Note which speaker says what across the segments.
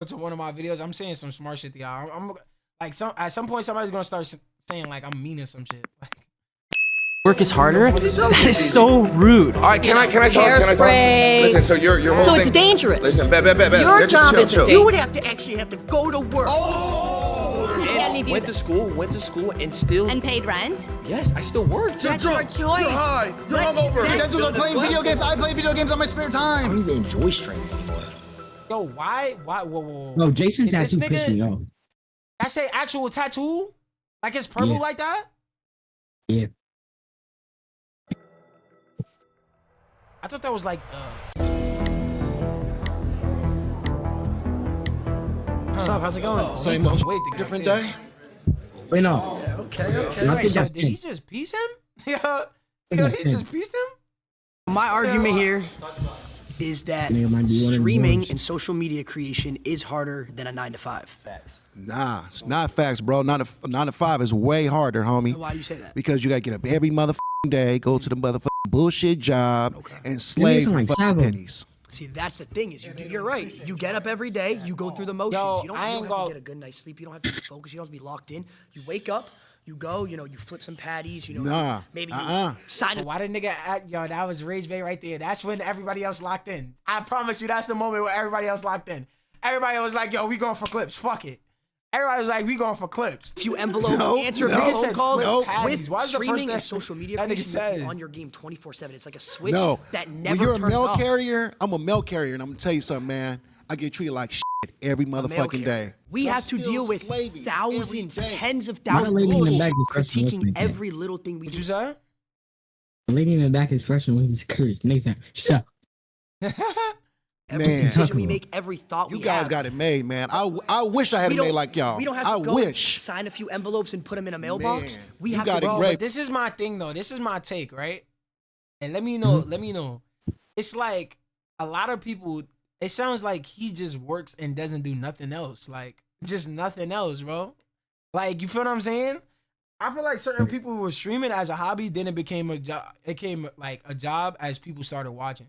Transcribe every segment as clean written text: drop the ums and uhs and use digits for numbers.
Speaker 1: to one of my videos, I'm saying some smart shit to y'all. I'm like at some point somebody's gonna start saying like I'm mean or some shit. Like,
Speaker 2: work is harder. That is so rude.
Speaker 3: All right, can I talk?
Speaker 4: Hairspray.
Speaker 3: Listen, so your whole
Speaker 4: So
Speaker 3: thing.
Speaker 4: it's dangerous.
Speaker 3: Listen, bet.
Speaker 4: Your job is
Speaker 2: You
Speaker 4: dangerous.
Speaker 2: would have to actually go to work. Went to school, and still.
Speaker 5: And paid rent?
Speaker 2: Yes, I still worked.
Speaker 4: That's your choice.
Speaker 6: You're high. You're hungover. You guys are playing video games. I play video games on my spare
Speaker 7: I
Speaker 6: time.
Speaker 7: don't even enjoy streaming anymore.
Speaker 1: yo, why? Whoa.
Speaker 7: No, Jason
Speaker 1: Is this
Speaker 7: tattoo pissed
Speaker 1: nigga-
Speaker 7: me off.
Speaker 1: I say actual tattoo? Like it's purple
Speaker 7: Yeah.
Speaker 1: like that?
Speaker 7: Yeah.
Speaker 1: I thought that was like
Speaker 2: What's up? How's it going?
Speaker 6: Same
Speaker 1: Wait,
Speaker 6: old
Speaker 1: the guy
Speaker 6: different
Speaker 1: did.
Speaker 6: day.
Speaker 7: Wait, no.
Speaker 6: Okay.
Speaker 7: I
Speaker 1: Wait,
Speaker 7: think
Speaker 1: so
Speaker 7: that's
Speaker 1: did he
Speaker 7: it.
Speaker 1: just piece him? Yo,
Speaker 7: that's
Speaker 1: he
Speaker 7: it.
Speaker 1: just pieced him?
Speaker 2: My argument here is that
Speaker 7: Nigga might be one of the
Speaker 2: streaming
Speaker 7: worst.
Speaker 2: and social media creation is harder than a 9 to 5.
Speaker 6: Nah, it's not facts, bro. 9 to 5 is way harder, homie.
Speaker 2: Why do you say that?
Speaker 6: Because you gotta get up every motherfucking day, go to the motherfucking bullshit job, and slave
Speaker 7: sound
Speaker 6: for
Speaker 7: like
Speaker 6: fucking
Speaker 7: Sabo.
Speaker 6: pennies.
Speaker 2: See, that's the thing is you're right. You get up every day, you go through the motions.
Speaker 1: Yo,
Speaker 2: you don't,
Speaker 1: I
Speaker 2: you
Speaker 1: ain't
Speaker 2: don't have
Speaker 1: gonna-
Speaker 2: to get a good night's sleep. You don't have to be focused. You don't have to be locked in. You wake up, you go, you flip some patties,
Speaker 6: Nah,
Speaker 2: maybe sign
Speaker 1: Why the nigga yo, that was Rage Bay right there. That's when everybody else locked in. I promise you that's the moment where everybody else locked in. Everybody was like, yo, we going for clips. Fuck it. Everybody was like, we going for clips.
Speaker 2: a few envelopes, answer
Speaker 6: no,
Speaker 2: phone
Speaker 1: said
Speaker 2: calls.
Speaker 1: flip
Speaker 2: With
Speaker 1: patties. Why is the first
Speaker 2: streaming
Speaker 1: thing
Speaker 2: and social media
Speaker 1: that nigga
Speaker 2: creation, you can be
Speaker 1: says?
Speaker 2: on your game 24/7. It's like a switch
Speaker 6: No,
Speaker 2: that
Speaker 6: when
Speaker 2: never
Speaker 6: you're a
Speaker 2: turns
Speaker 6: mail
Speaker 2: off.
Speaker 6: carrier, I'm a mail carrier, and I'm gonna tell you something, man. I get treated like shit every
Speaker 2: Mail
Speaker 6: motherfucking
Speaker 2: carrier.
Speaker 6: day.
Speaker 2: We
Speaker 6: I'm
Speaker 2: have to
Speaker 6: still
Speaker 2: deal with
Speaker 6: slaving
Speaker 2: thousands,
Speaker 6: every day.
Speaker 2: tens of
Speaker 7: Why the
Speaker 2: thousands of
Speaker 7: lady in the
Speaker 2: people
Speaker 7: back is pressing
Speaker 2: critiquing
Speaker 7: like that?
Speaker 2: every little thing we
Speaker 1: What
Speaker 2: do.
Speaker 1: you say?
Speaker 7: The lady in the back is fresh and when he's cursed. Next time, shut up.
Speaker 2: Every
Speaker 6: Man.
Speaker 2: decision we make, every thought
Speaker 6: You
Speaker 2: we
Speaker 6: guys
Speaker 2: have.
Speaker 6: got it made, man. I wish I had
Speaker 2: we
Speaker 6: it
Speaker 2: don't-
Speaker 6: made like y'all.
Speaker 2: We don't have to
Speaker 6: I
Speaker 2: go
Speaker 6: wish.
Speaker 2: sign a few envelopes and put them in a mailbox.
Speaker 6: Man,
Speaker 2: We
Speaker 6: you
Speaker 2: have
Speaker 6: got
Speaker 2: to
Speaker 6: it
Speaker 2: go.
Speaker 6: great.
Speaker 1: But this is my thing though. This is my take, right? And let me know. It's like a lot of people, it sounds like he just works and doesn't do nothing else. Like just nothing else, bro. Like, you feel what I'm saying? I feel like certain people were streaming as a hobby, then it became a job. It came like a job as people started watching.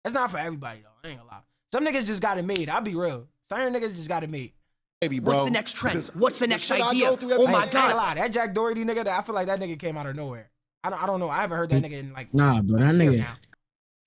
Speaker 1: That's not for everybody though. I ain't gonna lie. Some niggas just got it made. I'll be real. Some niggas just got it made.
Speaker 6: Baby, bro.
Speaker 2: What's the next trend?
Speaker 6: Because
Speaker 2: What's the next
Speaker 6: shit I
Speaker 2: idea?
Speaker 6: go through
Speaker 2: Oh
Speaker 6: every
Speaker 2: my
Speaker 1: I ain't gonna
Speaker 2: God.
Speaker 1: lie. That Jack Doherty nigga, I feel like that nigga came out of nowhere. I don't know. I haven't heard that nigga in like
Speaker 7: Nah, bro, that
Speaker 1: a year
Speaker 7: nigga,
Speaker 1: now.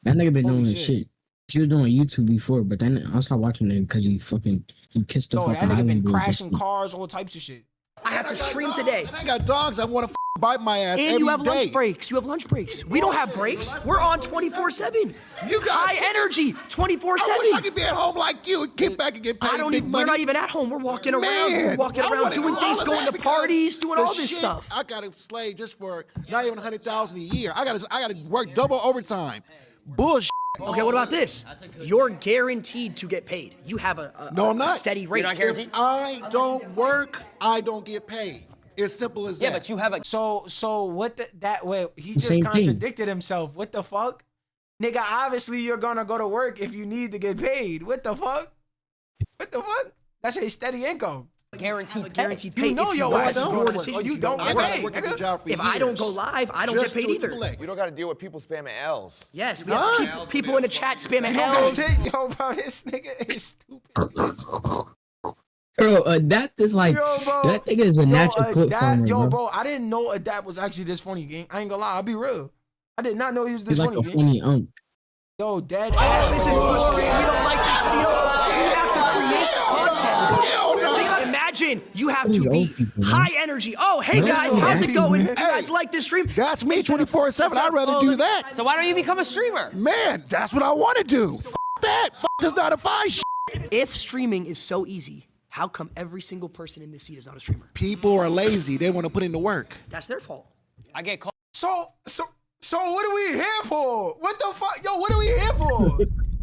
Speaker 7: that nigga been
Speaker 1: Holy
Speaker 7: doing shit. He was doing YouTube before, but then I started watching it because he kissed the
Speaker 1: Yo,
Speaker 7: fucking
Speaker 1: that nigga been
Speaker 7: island boys and
Speaker 1: crashing
Speaker 7: shit.
Speaker 1: cars, all types of shit.
Speaker 2: I have to stream today.
Speaker 6: And I got dogs that want to bite my ass
Speaker 2: And
Speaker 6: every
Speaker 2: you have
Speaker 6: day.
Speaker 2: lunch breaks. You have lunch breaks. We don't have breaks. We're on 24/7.
Speaker 6: You got
Speaker 2: high energy,
Speaker 6: I wish I
Speaker 2: 24/7.
Speaker 6: could be at home like you and get back and get paid
Speaker 2: I don't
Speaker 6: big
Speaker 2: even.
Speaker 6: money.
Speaker 2: We're not even at home. We're walking around.
Speaker 6: Man,
Speaker 2: We're walking
Speaker 6: I
Speaker 2: around
Speaker 6: wanna
Speaker 2: doing
Speaker 6: do
Speaker 2: things,
Speaker 6: all of
Speaker 2: going
Speaker 6: that
Speaker 2: to
Speaker 6: because
Speaker 2: parties, doing
Speaker 6: the
Speaker 2: all this
Speaker 6: shit,
Speaker 2: stuff.
Speaker 6: I got to slave just for not even 100,000 a year. I got to work double overtime. Bullshit.
Speaker 2: Okay, what about this? You're guaranteed to get paid. You have a
Speaker 6: No, I'm not.
Speaker 2: steady rate.
Speaker 6: If I don't work, I don't get paid. It's simple as that.
Speaker 8: Yeah, but you have a
Speaker 1: So what that way he just
Speaker 7: Same thing.
Speaker 1: contradicted himself. What the fuck? Nigga, obviously you're gonna go to work if you need to get paid. What the fuck? What the fuck? That's a steady income.
Speaker 8: guaranteed
Speaker 2: guaranteed
Speaker 1: You
Speaker 2: pay.
Speaker 1: know
Speaker 2: If
Speaker 1: your
Speaker 2: work,
Speaker 1: ass
Speaker 2: it's
Speaker 1: is
Speaker 2: your
Speaker 1: going to
Speaker 2: decision.
Speaker 1: work. Or you
Speaker 2: If
Speaker 1: don't
Speaker 2: don't
Speaker 1: get
Speaker 6: I
Speaker 2: work,
Speaker 6: got
Speaker 1: paid,
Speaker 6: to work at
Speaker 1: nigga.
Speaker 6: the job for
Speaker 2: If
Speaker 6: years.
Speaker 2: I don't go live, I don't
Speaker 6: Just
Speaker 2: get paid
Speaker 6: to
Speaker 2: either.
Speaker 6: collect.
Speaker 3: We don't got to deal with people spamming L's.
Speaker 2: Yes, we have people in the chat spamming L's.
Speaker 1: Yo, bro, this nigga is stupid.
Speaker 7: Bro, Adapt is like,
Speaker 1: Yo, bro.
Speaker 7: that nigga is a natural clip farmer,
Speaker 1: Yo,
Speaker 7: bro.
Speaker 1: bro, I didn't know Adapt was actually this funny, gang. I ain't gonna lie, I'll be real. I did not know he was this
Speaker 7: He's like
Speaker 1: funny,
Speaker 7: a
Speaker 1: gang.
Speaker 7: funny unk.
Speaker 1: Yo, dead
Speaker 2: Oh, this is
Speaker 1: ass.
Speaker 2: frustrating. We don't like this video. We have to create content. Think about- Imagine you have
Speaker 7: These
Speaker 2: to be
Speaker 7: old people, man.
Speaker 2: high energy. Oh, hey
Speaker 7: No,
Speaker 2: guys, how's it
Speaker 7: hey,
Speaker 2: going? You
Speaker 6: hey.
Speaker 2: guys like this stream?
Speaker 6: That's me 24/7. I'd rather do that.
Speaker 8: So why don't you become a streamer?
Speaker 6: Man, that's what I want to do. F that. F does not define shit.
Speaker 2: If streaming is so easy, how come every single person in this seat is not a streamer?
Speaker 6: People are lazy. They want to put in the work.
Speaker 2: That's their fault.
Speaker 8: I get called.
Speaker 1: So what are we here for? What the fuck? Yo, what are we here for?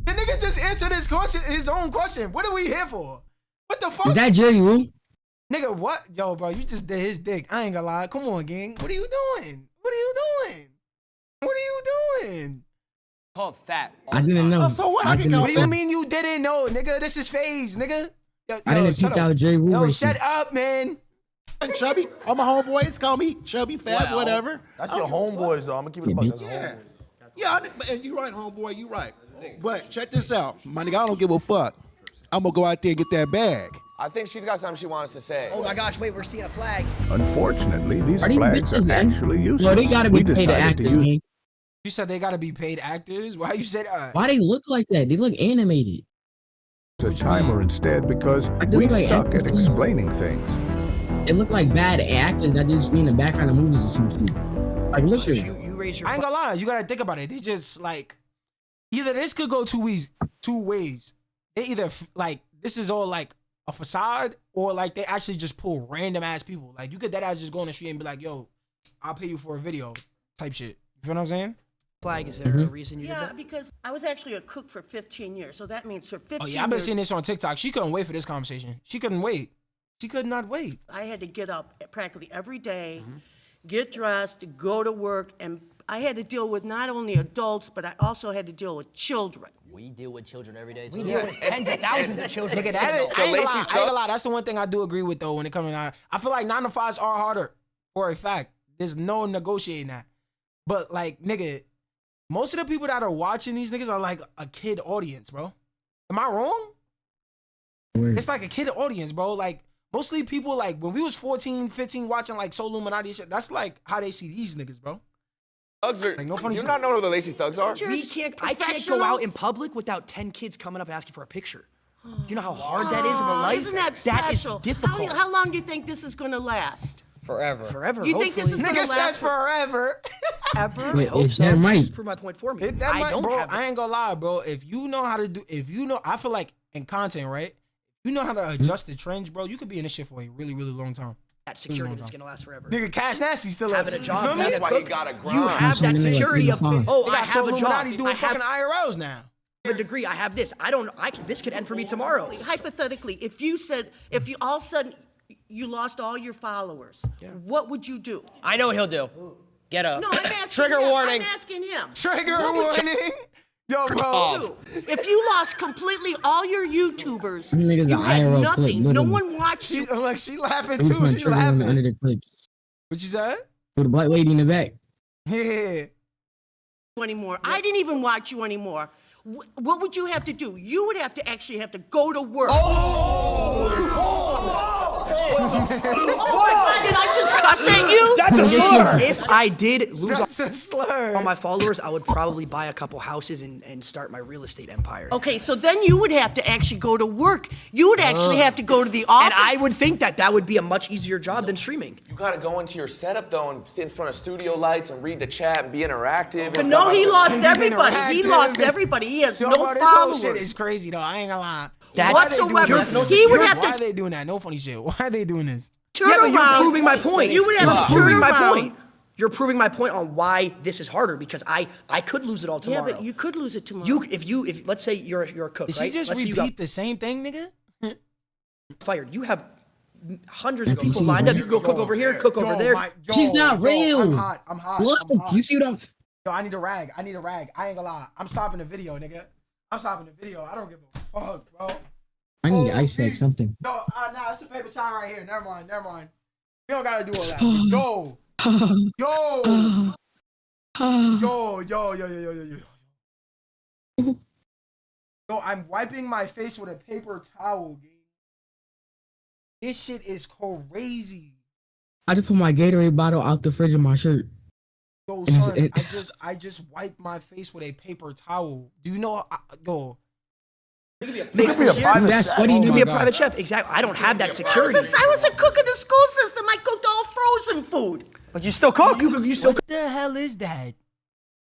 Speaker 1: The nigga just answered his question, his own question. What are we here for? What the fuck?
Speaker 7: Is that Jerry Woo?
Speaker 1: Nigga, what? Yo, bro, you just did his dick. I ain't gonna lie. Come on, gang. What are you doing? What are you doing? What are you doing?
Speaker 8: Called fat. all
Speaker 7: I
Speaker 8: the
Speaker 7: didn't
Speaker 8: time.
Speaker 7: know.
Speaker 6: so what?
Speaker 7: I
Speaker 6: I can
Speaker 7: didn't
Speaker 6: go
Speaker 1: What do you
Speaker 6: Yo,
Speaker 1: mean you didn't know, nigga? This is phase, nigga. Yo,
Speaker 7: I didn't
Speaker 1: shut
Speaker 7: peep
Speaker 1: up.
Speaker 7: out Jerry Woo
Speaker 1: Yo,
Speaker 7: racing.
Speaker 1: shut up, man.
Speaker 6: Chubby. All my homeboys call me Chubby, Fat, whatever.
Speaker 3: That's your homeboys, though. I'm going to keep it a buck. That's a
Speaker 6: Yeah.
Speaker 3: homeboy.
Speaker 6: Yeah, and you right, homeboy. You right. But check this out. My nigga, I don't give a fuck. I'm gonna go out there and get that bag.
Speaker 3: I think she's got something she wants to say.
Speaker 2: Oh my gosh, wait, we're seeing flags.
Speaker 5: Unfortunately, these
Speaker 7: Are these
Speaker 5: flags
Speaker 7: bitches
Speaker 5: are
Speaker 7: in?
Speaker 5: actually useless.
Speaker 7: Well, they gotta be
Speaker 5: We
Speaker 7: paid
Speaker 5: decided to
Speaker 7: actors,
Speaker 5: use
Speaker 7: man.
Speaker 1: You said they gotta be paid actors. Why you said that?
Speaker 7: Why they look like that? They look animated.
Speaker 5: a timer instead because
Speaker 7: do
Speaker 5: we
Speaker 7: like
Speaker 5: suck at
Speaker 7: NPCs.
Speaker 5: explaining things.
Speaker 7: They look like bad actors that just be in the background of movies or something. Like, look at
Speaker 2: You raise your
Speaker 1: I ain't gonna lie, you gotta think about it. They just like either this could go two ways. They either like this is all like a facade, or like they actually just pull random ass people. Like you could that ass just go on the street and be like, "Yo, I'll pay you for a video," type shit. You feel what I'm saying?
Speaker 2: flag. Is there a reason you did
Speaker 9: Yeah,
Speaker 2: that?
Speaker 9: because I was actually a cook for 15 years, so that means for 15
Speaker 1: Oh yeah, I've been
Speaker 9: years,
Speaker 1: seeing this on TikTok. She couldn't wait for this conversation. She couldn't wait. She could not wait.
Speaker 9: I had to get up practically every day, get dressed, go to work, and I had to deal with not only adults, but I also had to deal with children.
Speaker 8: We deal with children every day, too.
Speaker 2: We deal with tens of thousands of children.
Speaker 1: Nigga, that is, I ain't gonna lie. I ain't
Speaker 3: stuff.
Speaker 1: gonna lie. That's the one thing I do agree with though when it comes to. I feel like 9 to 5s are harder for a fact. There's no negotiating that. But like, nigga, most of the people that are watching these niggas are like a kid audience, bro. Am I wrong? It's like a kid audience, bro. Like mostly people like when we was 14, 15 watching like Soul Illuminati shit. That's like how they see these niggas, bro.
Speaker 3: Thugs are,
Speaker 1: Like, no funny
Speaker 3: you
Speaker 1: shit.
Speaker 3: not know who the lazy thugs are?
Speaker 2: We can't. I can't go out in public without 10 kids coming up asking for a picture. You know how hard that is of a life.
Speaker 9: Isn't that
Speaker 2: That is
Speaker 9: special?
Speaker 2: difficult.
Speaker 9: How long do you think this is going to last?
Speaker 8: Forever.
Speaker 2: Forever.
Speaker 9: You think this
Speaker 2: hopefully.
Speaker 9: is gonna
Speaker 1: Nigga said
Speaker 9: last
Speaker 1: forever.
Speaker 9: Ever?
Speaker 7: Wait,
Speaker 2: Hope
Speaker 7: it's
Speaker 2: so.
Speaker 7: that right.
Speaker 2: Just prove my point for me.
Speaker 1: That
Speaker 2: I
Speaker 1: might,
Speaker 2: don't
Speaker 1: bro.
Speaker 2: have.
Speaker 1: I ain't gonna lie, bro. If you know how to do, I feel like in content, right? You know how to adjust the trends, bro. You could be in this shit for a really, really long time.
Speaker 2: that security that's gonna last forever.
Speaker 1: Nigga, Cash Nasty still
Speaker 2: Having a
Speaker 1: you
Speaker 2: job,
Speaker 1: feel me?
Speaker 2: being a
Speaker 3: That's why he
Speaker 2: cook,
Speaker 3: gotta grind.
Speaker 2: you have that
Speaker 7: Something like
Speaker 2: security of
Speaker 7: 3 to 5.
Speaker 2: oh,
Speaker 1: They
Speaker 2: I
Speaker 1: got
Speaker 2: have a
Speaker 1: Illuminati
Speaker 2: job.
Speaker 1: doing
Speaker 2: I have
Speaker 1: fucking IRLs now.
Speaker 2: a degree. I have this. This could end for me tomorrow.
Speaker 9: Hypothetically, if you all of a sudden you lost all your followers, what would you do?
Speaker 8: I know what he'll do. Get up.
Speaker 9: No, I'm asking
Speaker 8: Trigger
Speaker 9: him.
Speaker 8: warning.
Speaker 9: I'm asking him.
Speaker 1: Trigger
Speaker 9: What would you
Speaker 1: warning. Yo, bro.
Speaker 9: do? If you lost completely all your YouTubers,
Speaker 7: Them niggas
Speaker 9: you
Speaker 7: are
Speaker 9: had
Speaker 7: IRL
Speaker 9: nothing.
Speaker 7: clip,
Speaker 9: No
Speaker 7: literally.
Speaker 9: one watched
Speaker 1: She
Speaker 9: you.
Speaker 1: like she laughing
Speaker 7: They was
Speaker 1: too.
Speaker 7: putting
Speaker 1: She
Speaker 7: trigger on the under
Speaker 1: laughing.
Speaker 7: the clip.
Speaker 1: What you said?
Speaker 7: With a black lady in the back.
Speaker 1: Yeah.
Speaker 9: Anymore. I didn't even watch you anymore. What would you have to do? You would have to actually have to go to work. Why did I just cussing you?
Speaker 2: That's a slur. If I did lose
Speaker 1: That's a slur.
Speaker 2: all my followers, I would probably buy a couple houses and start my real estate empire.
Speaker 9: Okay, so then you would have to actually go to work. You would actually have to go to the office.
Speaker 2: And I would think that would be a much easier job than streaming.
Speaker 3: You gotta go into your setup though and sit in front of studio lights and read the chat and be interactive.
Speaker 9: But
Speaker 3: and
Speaker 9: no,
Speaker 3: stuff.
Speaker 9: he lost
Speaker 1: He's
Speaker 9: everybody. He
Speaker 1: interactive.
Speaker 9: lost everybody. He has
Speaker 1: Yo,
Speaker 9: no
Speaker 1: bro, this whole
Speaker 9: followers.
Speaker 1: shit is crazy though. I ain't gonna lie.
Speaker 2: That's-
Speaker 1: Why they doing
Speaker 9: Whatsoever.
Speaker 1: this?
Speaker 9: He would have
Speaker 1: Why
Speaker 9: to
Speaker 1: are they doing that? No funny shit. Why are they doing this?
Speaker 9: turn
Speaker 2: Yeah, but you're
Speaker 9: around.
Speaker 2: proving my point.
Speaker 9: You would have
Speaker 2: You're
Speaker 9: to
Speaker 2: proving
Speaker 9: turn
Speaker 2: my
Speaker 9: around.
Speaker 2: point. You're proving my point on why this is harder because I could lose it all
Speaker 9: Yeah,
Speaker 2: tomorrow.
Speaker 9: but you could lose it tomorrow.
Speaker 2: If let's say you're a cook,
Speaker 1: Did
Speaker 2: right?
Speaker 1: she just
Speaker 2: Let's say you
Speaker 1: repeat
Speaker 2: got
Speaker 1: the same thing, nigga?
Speaker 2: fired. You have hundreds of
Speaker 7: NPCs,
Speaker 2: people lined up.
Speaker 7: man.
Speaker 2: You go cook over here, cook over there.
Speaker 7: She's not real.
Speaker 1: I'm hot. I'm hot.
Speaker 7: Look,
Speaker 1: I'm hot.
Speaker 7: you see what I'm...
Speaker 1: Yo, I need a rag. I ain't gonna lie. I'm stopping the video, nigga. I'm stopping the video. I don't give a fuck, bro.
Speaker 7: I need to ice pack something.
Speaker 1: No, nah, it's a paper towel right here. Never mind. You don't gotta do all that. Yo. Yo, I'm wiping my face with a paper towel, gang. This shit is crazy.
Speaker 7: I just put my Gatorade bottle out the fridge in my shirt.
Speaker 1: Yo,
Speaker 7: it's-
Speaker 1: son,
Speaker 7: it-
Speaker 1: I just wiped my face with a paper towel. Do you know? Yo,
Speaker 7: That's funny.
Speaker 2: You can be a
Speaker 1: God.
Speaker 2: private chef. Exactly. I don't have that security.
Speaker 9: I was a cook in the school system. I cooked all frozen food.
Speaker 8: But you still cook.
Speaker 2: You still
Speaker 1: what the hell is that?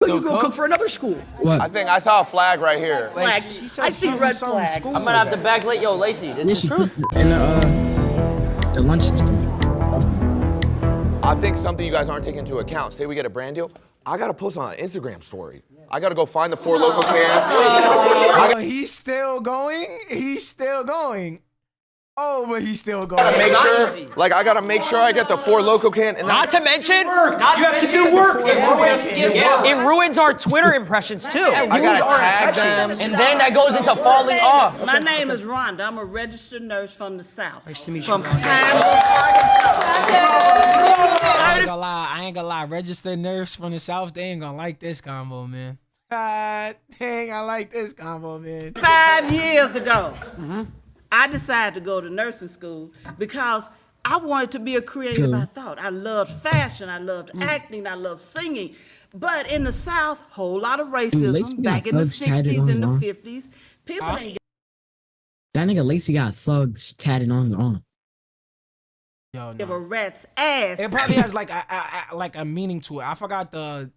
Speaker 2: you go cook for another school.
Speaker 7: What?
Speaker 3: I saw a flag right here.
Speaker 9: Flag.
Speaker 1: She said
Speaker 9: I see
Speaker 1: something-
Speaker 9: red
Speaker 1: something
Speaker 9: flags.
Speaker 1: school.
Speaker 8: I'm gonna have to backlight. Yo, Lacey, this
Speaker 7: Yeah,
Speaker 8: is
Speaker 7: she
Speaker 8: true.
Speaker 7: cooked in the lunch system.
Speaker 3: I think something you guys aren't taking into account. Say we get a brand deal, I gotta post on an Instagram story. I gotta go find the 4 local cans.
Speaker 1: Oh, he's still going? Oh, but he's still going.
Speaker 3: Make sure, like I gotta make sure I get the 4 local can. And
Speaker 8: Not to mention,
Speaker 2: You have to do work.
Speaker 8: it ruins our Twitter impressions too.
Speaker 3: I gotta tag them.
Speaker 8: And then that goes into falling off.
Speaker 9: My name is Rhonda. I'm a registered nurse from the South.
Speaker 2: Nice to meet you,
Speaker 9: From
Speaker 2: Rhonda.
Speaker 1: I ain't gonna lie. Registered nurse from the South, they ain't gonna like this combo, man. Dang, I like this combo, man.
Speaker 10: 5 years ago, I decided to go to nursing school because I wanted to be a creative. I thought I loved fashion, I loved acting, I loved singing. But in the South, whole lot of racism
Speaker 7: Lacey
Speaker 10: back
Speaker 7: got
Speaker 10: in the
Speaker 7: thugs tatted
Speaker 10: 60s
Speaker 7: on
Speaker 10: and the
Speaker 7: her arm.
Speaker 10: 50s. People didn't get
Speaker 7: That nigga Lacey got thugs tatted on his arm.
Speaker 1: Yo,
Speaker 10: give a
Speaker 1: no.
Speaker 10: rat's ass.
Speaker 1: It probably has like a meaning to it. I forgot the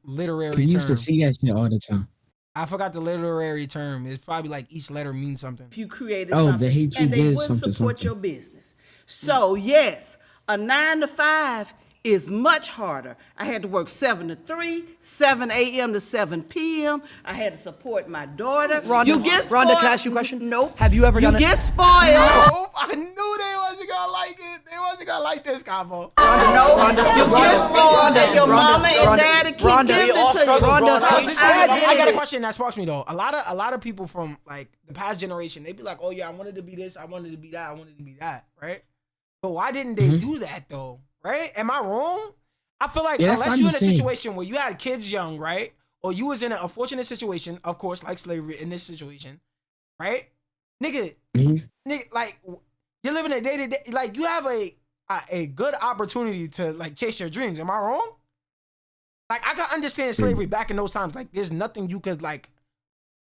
Speaker 1: literary
Speaker 7: We used to
Speaker 1: term.
Speaker 7: see that shit all the time.
Speaker 1: I forgot the literary term. It's probably like each letter means something.
Speaker 10: If you created
Speaker 7: Oh,
Speaker 10: something
Speaker 7: the hate you
Speaker 10: and they
Speaker 7: give
Speaker 10: wouldn't
Speaker 7: something,
Speaker 10: support
Speaker 7: something.
Speaker 10: your business. So yes, a 9 to 5 is much harder. I had to work 7 to 3, 7 a.m. to 7 p.m. I had to support my daughter.
Speaker 2: Rhonda,
Speaker 10: you get spoiled.
Speaker 2: Rhonda, can I ask you a question?
Speaker 10: Nope.
Speaker 2: Have you ever done
Speaker 10: You
Speaker 2: it?
Speaker 10: get spoiled.
Speaker 1: Oh, I knew they wasn't gonna like it. They wasn't gonna like this combo.
Speaker 10: No,
Speaker 2: Rhonda,
Speaker 10: you get spoiled and your
Speaker 2: Rhonda,
Speaker 10: mama and
Speaker 2: Rhonda,
Speaker 10: daddy keep
Speaker 2: Rhonda,
Speaker 10: giving
Speaker 2: we all
Speaker 10: it to you.
Speaker 2: struggle growing up.
Speaker 1: This is,
Speaker 2: I
Speaker 1: I got a
Speaker 2: did.
Speaker 1: question that sparks me though. A lot of people from like the past generation, they be like, "Oh yeah, I wanted to be this, I wanted to be that, I wanted to be that," right? But why didn't they do that though? Right? Am I wrong? I feel like
Speaker 7: Yeah,
Speaker 1: unless
Speaker 7: I'm
Speaker 1: you're in a
Speaker 7: just saying.
Speaker 1: situation where you had kids young, right? Or you was in a fortunate situation, of course, like slavery in this situation, right? Nigga, like you're living a day to day, like you have a good opportunity to like chase your dreams. Am I wrong? Like I can understand slavery back in those times. Like there's nothing you could like.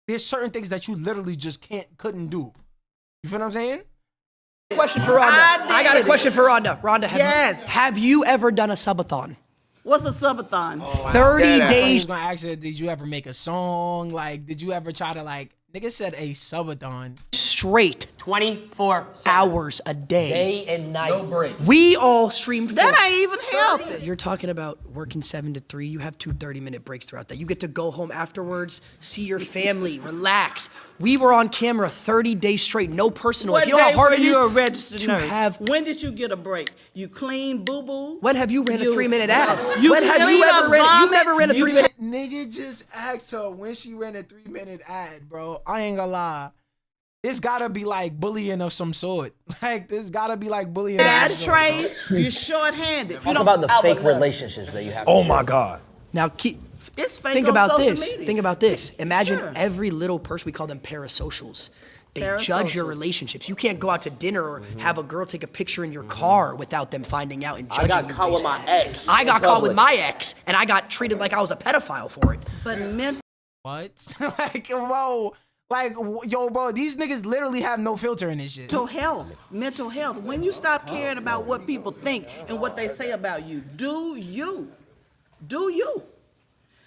Speaker 1: There's certain things that you literally just couldn't do. You feel what I'm saying?
Speaker 2: Question for Rhonda. I got a question for Rhonda. Rhonda,
Speaker 10: Yes.
Speaker 2: have you ever done a subathon?
Speaker 10: What's a subathon?
Speaker 2: 30
Speaker 3: Dead ass.
Speaker 1: I was
Speaker 2: days
Speaker 1: gonna ask you, did you ever make a song? Like, did you ever try to like? Nigga said a subathon.
Speaker 2: straight
Speaker 8: 24
Speaker 2: hours a day.
Speaker 8: day and night. No break.
Speaker 2: We all streamed for
Speaker 10: That ain't even healthy.
Speaker 2: You're talking about working 7 to 3. You have 2 30-minute breaks throughout that. You get to go home afterwards, see your family, relax. We were on camera 30 days straight, no personal.
Speaker 10: What
Speaker 2: If you know how
Speaker 10: day
Speaker 2: hard
Speaker 10: were
Speaker 2: it is
Speaker 10: you a registered
Speaker 2: to
Speaker 10: nurse?
Speaker 2: have.
Speaker 10: When did you get a break? You clean boo boo?
Speaker 2: When have you ran a
Speaker 10: You-
Speaker 2: 3-minute ad?
Speaker 10: You
Speaker 2: When have you
Speaker 10: clean
Speaker 2: ever
Speaker 10: up
Speaker 2: ran? You
Speaker 10: vomit?
Speaker 2: never ran a 3-minute.
Speaker 1: Nigga just asked her when she ran a 3-minute ad, bro. I ain't gonna lie. This gotta be like bullying of some sort. Like this gotta be like bullying. of
Speaker 10: Ad
Speaker 1: some sort, bro.
Speaker 10: trays, you're short-handed. You
Speaker 8: Talk
Speaker 10: don't
Speaker 8: about the fake relationships that you have.
Speaker 11: Oh my God.
Speaker 2: Now keep.
Speaker 10: It's fake
Speaker 2: Think
Speaker 10: on
Speaker 2: about
Speaker 10: social
Speaker 2: this.
Speaker 10: media.
Speaker 2: Think about this. Imagine
Speaker 10: Sure.
Speaker 2: every little person. We call them parasocials. They judge your
Speaker 10: Parasocials.
Speaker 2: relationships. You can't go out to dinner or have a girl take a picture in your car without them finding out and judging
Speaker 8: got
Speaker 2: you
Speaker 8: caught with
Speaker 2: based
Speaker 8: my
Speaker 2: on it.
Speaker 8: ex
Speaker 2: I
Speaker 8: in
Speaker 2: got caught with
Speaker 8: public.
Speaker 2: my ex, and I got treated like I was a pedophile for it.
Speaker 10: But mental
Speaker 1: What? Like, bro. Like, yo, bro. These niggas literally have no filter in this shit.
Speaker 10: mental health. When you stop caring about what people think and what they say about you, do you.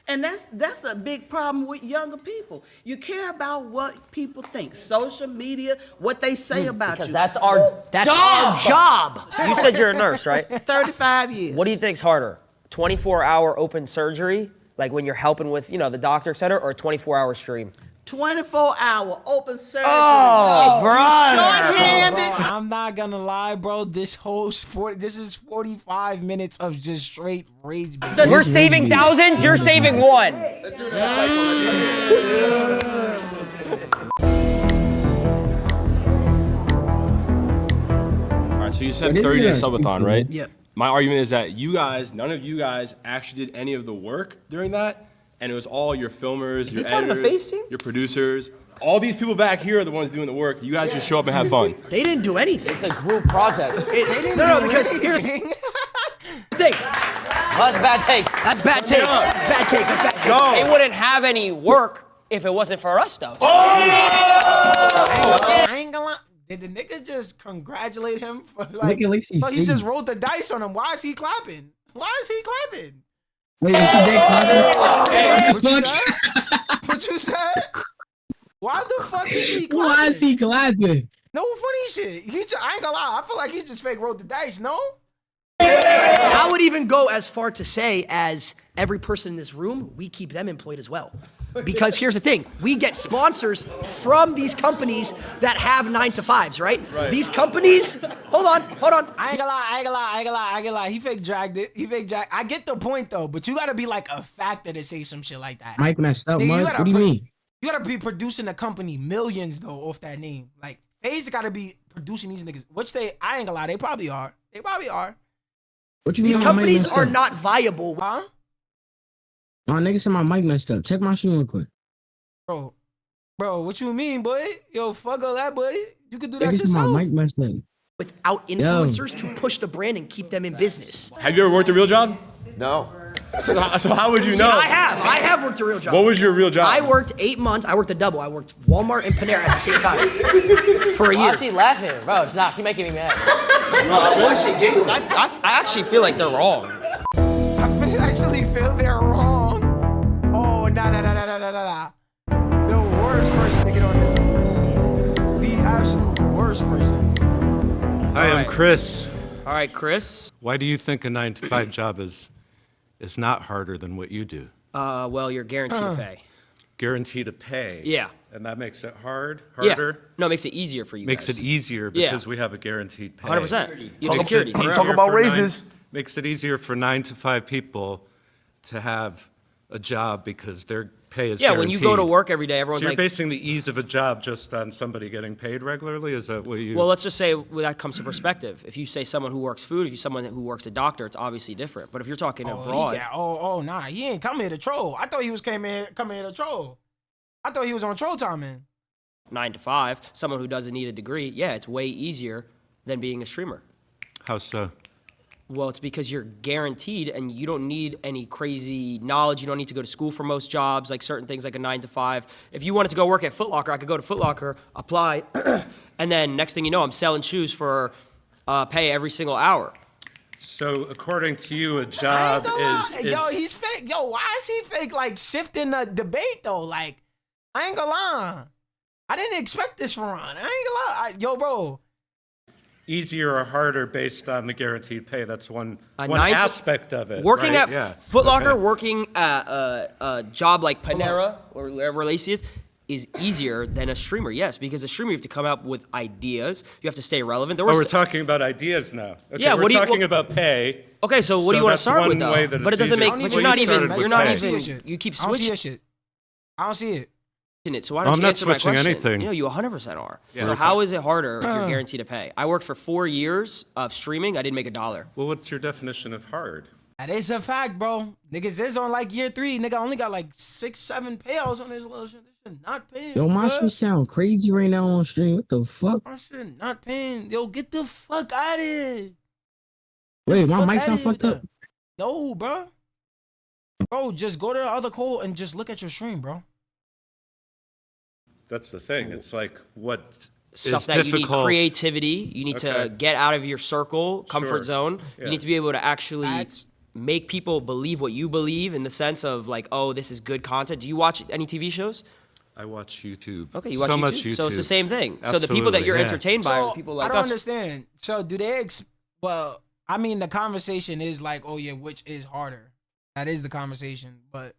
Speaker 10: And that's a big problem with younger people. You care about what people think, social media, what they say about
Speaker 8: Because
Speaker 10: you.
Speaker 8: that's our
Speaker 2: That's
Speaker 8: job.
Speaker 2: our job.
Speaker 8: You said you're a nurse, right?
Speaker 10: 35 years.
Speaker 8: What do you think's harder? 24-hour open surgery, like when you're helping with, the doctor, et cetera, or a 24-hour stream?
Speaker 10: 24-hour open surgery.
Speaker 8: Oh, brother.
Speaker 10: Short-handed.
Speaker 1: Bro, I'm not gonna lie, bro. This is 45 minutes of just straight rage bait.
Speaker 8: We're saving thousands, you're saving one.
Speaker 11: All right, so you said
Speaker 7: What is
Speaker 11: 30-day
Speaker 7: this?
Speaker 11: subathon, right?
Speaker 2: Yep.
Speaker 11: My argument is that none of you guys actually did any of the work during that, and it was all your filmers, your
Speaker 8: he part of the
Speaker 11: editors,
Speaker 8: FaZe team?
Speaker 11: your producers. All these people back here are the ones doing the work. You guys just show up and have fun.
Speaker 2: They didn't do anything.
Speaker 8: It's a group project.
Speaker 2: No, because here's the thing.
Speaker 8: Well, that's bad takes.
Speaker 2: That's bad takes. That's bad takes. That's bad takes.
Speaker 8: They wouldn't have any work if it wasn't for us, though.
Speaker 1: I ain't gonna lie. Did the nigga just congratulate him for like?
Speaker 7: Look at Lacey's
Speaker 1: So he just
Speaker 7: face.
Speaker 1: rolled the dice on him. Why is he clapping? Why is he clapping?
Speaker 7: Wait, is he dead clapping?
Speaker 1: What you said? What you said? Why the fuck is he clapping?
Speaker 7: Why is he clapping?
Speaker 1: No funny shit. I ain't gonna lie. I feel like he just fake rolled the dice. No.
Speaker 2: I would even go as far to say, as every person in this room, we keep them employed as well. Because here's the thing, we get sponsors from these companies that have 9-to-5s, right? These companies, hold on.
Speaker 1: I ain't gonna lie. He fake dragged it. I get the point though, but you gotta be like a factor to say some shit like that.
Speaker 7: Mike messed up,
Speaker 1: Nigga,
Speaker 7: Mike. What do you mean?
Speaker 1: You gotta be producing a company millions though off that name. Like FaZe gotta be producing these niggas, which I ain't gonna lie, they probably are.
Speaker 7: What you mean?
Speaker 2: These
Speaker 7: Mike
Speaker 2: companies
Speaker 7: messed
Speaker 2: are
Speaker 7: up?
Speaker 2: not viable.
Speaker 1: Huh?
Speaker 7: Oh, nigga said my mic messed up. Check my shit real quick.
Speaker 1: Bro, what you mean, boy? Yo, fuck all that, boy. You could do that
Speaker 7: Nigga said
Speaker 1: yourself.
Speaker 7: my mic messed up.
Speaker 2: Without influencers to push the brand and keep them in business.
Speaker 11: Have you ever worked a real job?
Speaker 3: No.
Speaker 11: So how would you
Speaker 2: See,
Speaker 11: know?
Speaker 2: I have worked a real job.
Speaker 11: What was your real job?
Speaker 2: I worked 8 months. I worked a double. I worked Walmart and Panera at the same time for a year.
Speaker 8: Why is she laughing? Bro, it's not. She's making me mad. Why is she giggling? I actually feel like they're wrong.
Speaker 1: I actually feel they're wrong. Oh, nah. The worst person to get on there. The absolute worst person.
Speaker 12: Hi, I'm Chris.
Speaker 8: All right, Chris.
Speaker 12: Why do you think a 9-to-5 job is not harder than what you do?
Speaker 8: Well, you're guaranteed to pay.
Speaker 12: Guaranteed to pay.
Speaker 8: Yeah.
Speaker 12: And that makes it harder?
Speaker 8: Yeah. No, it makes it easier for you
Speaker 12: Makes
Speaker 8: guys.
Speaker 12: it easier because we have a guaranteed pay.
Speaker 8: 100%. You have
Speaker 12: Makes
Speaker 8: security.
Speaker 12: it easier
Speaker 3: Talk about
Speaker 12: for
Speaker 3: raises.
Speaker 12: Makes it easier for 9-to-5 people to have a job because their pay is guaranteed.
Speaker 8: when you go to work every day, everyone's
Speaker 12: So you're
Speaker 8: like,
Speaker 12: basing the ease of a job just on somebody getting paid regularly? Is that what you...
Speaker 8: well, let's just say that comes to perspective. If you say someone who works food, if you someone who works a doctor, it's obviously different. But if you're talking abroad,
Speaker 1: Nah, he ain't come here to troll. I thought he was coming here to troll. I thought he was on troll timing.
Speaker 8: 9 to 5, someone who doesn't need a degree, yeah, it's way easier than being a streamer.
Speaker 12: How so?
Speaker 8: Well, it's because you're guaranteed and you don't need any crazy knowledge. You don't need to go to school for most jobs, like certain things like a 9 to 5. If you wanted to go work at Foot Locker, I could go to Foot Locker, apply, and then next thing you know, I'm selling shoes for pay every single hour.
Speaker 12: So according to you, a job is...
Speaker 1: Yo, he's fake. Yo, why is he fake, like, shifting the debate, though? Like, I ain't gonna lie. I didn't expect this from Ron. I ain't gonna lie. Yo, bro.
Speaker 12: Easier or harder based on the guaranteed pay. That's one aspect of it.
Speaker 8: Working
Speaker 12: right?
Speaker 8: at Foot Locker, working at a job like Panera or wherever Lacey is easier than a streamer. Yes, because a streamer you have to come up with ideas. You have to stay relevant.
Speaker 12: We're talking about ideas now. Okay,
Speaker 8: yeah,
Speaker 12: we're talking about pay.
Speaker 8: Okay, so what do you want to start with, though? But it doesn't make.
Speaker 1: But
Speaker 8: You're not even.
Speaker 1: You
Speaker 8: keep
Speaker 1: I don't see
Speaker 8: switching
Speaker 1: your shit. I don't see it.
Speaker 8: So why don't
Speaker 12: I'm
Speaker 8: you
Speaker 12: not
Speaker 8: answer my
Speaker 12: switching
Speaker 8: question?
Speaker 12: anything.
Speaker 8: You know, you 100% are.
Speaker 12: Yeah.
Speaker 8: So how is it harder if you're guaranteed to pay? I worked for 4 years of streaming. I didn't make $1.
Speaker 12: Well, what's your definition of hard?
Speaker 1: That is a fact, bro. Niggas is on like year 3. Nigga only got like 6, 7 payouts on this little shit. This shit not paying.
Speaker 7: Yo, my
Speaker 1: bruh.
Speaker 7: shit sound crazy right now on stream. What the fuck?
Speaker 1: My shit not paying. Yo, get the fuck out of here.
Speaker 7: Wait, my
Speaker 1: Fuck
Speaker 7: mic
Speaker 1: outta
Speaker 7: sound
Speaker 1: here
Speaker 7: fucked
Speaker 1: with
Speaker 7: up?
Speaker 1: that. No, bro. Bro, just go to the other call and just look at your stream, bro.
Speaker 12: That's the thing. It's like what
Speaker 8: Stuff
Speaker 12: is
Speaker 8: that
Speaker 12: difficult.
Speaker 8: you need creativity. You need to get out of your circle, comfort zone.
Speaker 12: Yeah.
Speaker 8: You need to be able to actually make people believe what you believe in the sense of like, oh, this is good content. Do you watch any TV shows?
Speaker 12: I watch YouTube.
Speaker 8: Okay, you watch
Speaker 12: so
Speaker 8: YouTube.
Speaker 12: Much YouTube.
Speaker 8: So it's the same thing.
Speaker 12: Absolutely,
Speaker 8: so the people that you're
Speaker 12: yeah.
Speaker 8: entertained by are people like
Speaker 1: I don't
Speaker 8: us.
Speaker 1: understand. So do they, well, I mean, the conversation is like, oh yeah, which is harder? That is the conversation. But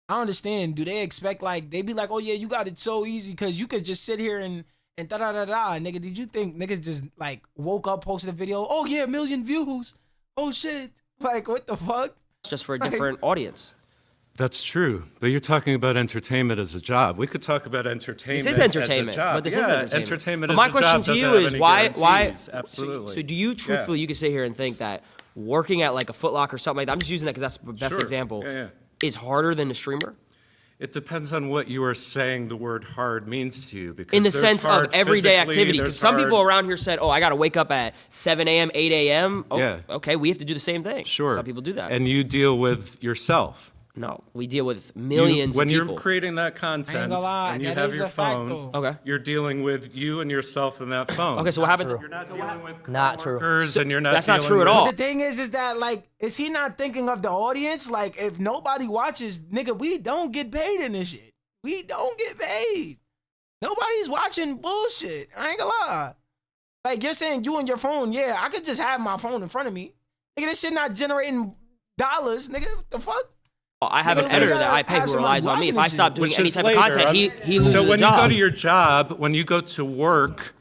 Speaker 1: I don't understand. Do they expect like, they be like, oh yeah, you got it so easy because you could just sit here and da-da-da-da. Nigga, did you think niggas just like woke up, posted a video, oh yeah, 1 million views. Oh shit. Like, what the fuck?
Speaker 8: Just for a different audience.
Speaker 12: That's true, but you're talking about entertainment as a job. We could talk about entertainment.
Speaker 8: This is entertainment,
Speaker 12: as a job.
Speaker 8: but this
Speaker 12: yeah,
Speaker 8: is entertainment.
Speaker 12: Entertainment
Speaker 8: But
Speaker 12: as
Speaker 8: my
Speaker 12: a
Speaker 8: question
Speaker 12: job
Speaker 8: to you
Speaker 12: doesn't have
Speaker 8: is
Speaker 12: any
Speaker 8: why?
Speaker 12: guarantees. Absolutely.
Speaker 8: So do you truthfully, you could sit here and think that working at like a Foot Locker or something like that, I'm just using that because that's the best
Speaker 12: Sure.
Speaker 8: example,
Speaker 12: Yeah.
Speaker 8: is harder than a streamer?
Speaker 12: It depends on what you are saying the word hard means to you. Because
Speaker 8: In the
Speaker 12: there's
Speaker 8: sense of
Speaker 12: hard
Speaker 8: everyday
Speaker 12: physically,
Speaker 8: activity. Because
Speaker 12: there's
Speaker 8: some
Speaker 12: hard-
Speaker 8: people around here said, oh, I got to wake up at 7 a.m., 8 a.m. Oh,
Speaker 12: Yeah.
Speaker 8: okay, we have to do the same thing.
Speaker 12: Sure.
Speaker 8: Some people do that.
Speaker 12: And you deal with yourself.
Speaker 8: No, we deal with millions
Speaker 12: When
Speaker 8: of people.
Speaker 12: you're creating that content
Speaker 1: gonna lie,
Speaker 12: and you
Speaker 1: that
Speaker 12: have
Speaker 1: is
Speaker 12: your
Speaker 1: a fact,
Speaker 12: phone,
Speaker 1: though.
Speaker 8: Okay.
Speaker 12: you're dealing with you and yourself in that phone.
Speaker 8: Okay, so what happens?
Speaker 12: You're not dealing with
Speaker 8: Not true.
Speaker 12: coworkers and you're not
Speaker 8: That's not
Speaker 12: dealing
Speaker 8: true at
Speaker 12: with-
Speaker 8: all.
Speaker 1: But the thing is that like, is he not thinking of the audience? Like, if nobody watches, nigga, we don't get paid in this shit. We don't get paid. Nobody's watching bullshit. I ain't gonna lie. Like, you're saying you and your phone, yeah, I could just have my phone in front of me. Nigga, this shit not generating dollars, nigga. What the fuck?
Speaker 8: I have an
Speaker 1: Nigga,
Speaker 8: editor
Speaker 1: we
Speaker 8: that I
Speaker 1: gotta
Speaker 8: pay
Speaker 1: have
Speaker 8: who
Speaker 1: somebody
Speaker 8: relies on me. If I
Speaker 1: watching
Speaker 8: stop
Speaker 1: this
Speaker 8: doing
Speaker 12: Which
Speaker 8: any
Speaker 12: is
Speaker 8: type
Speaker 12: later.
Speaker 8: of content, he loses
Speaker 12: So
Speaker 8: a
Speaker 12: when
Speaker 8: job.
Speaker 12: you go to your job, when you go to work,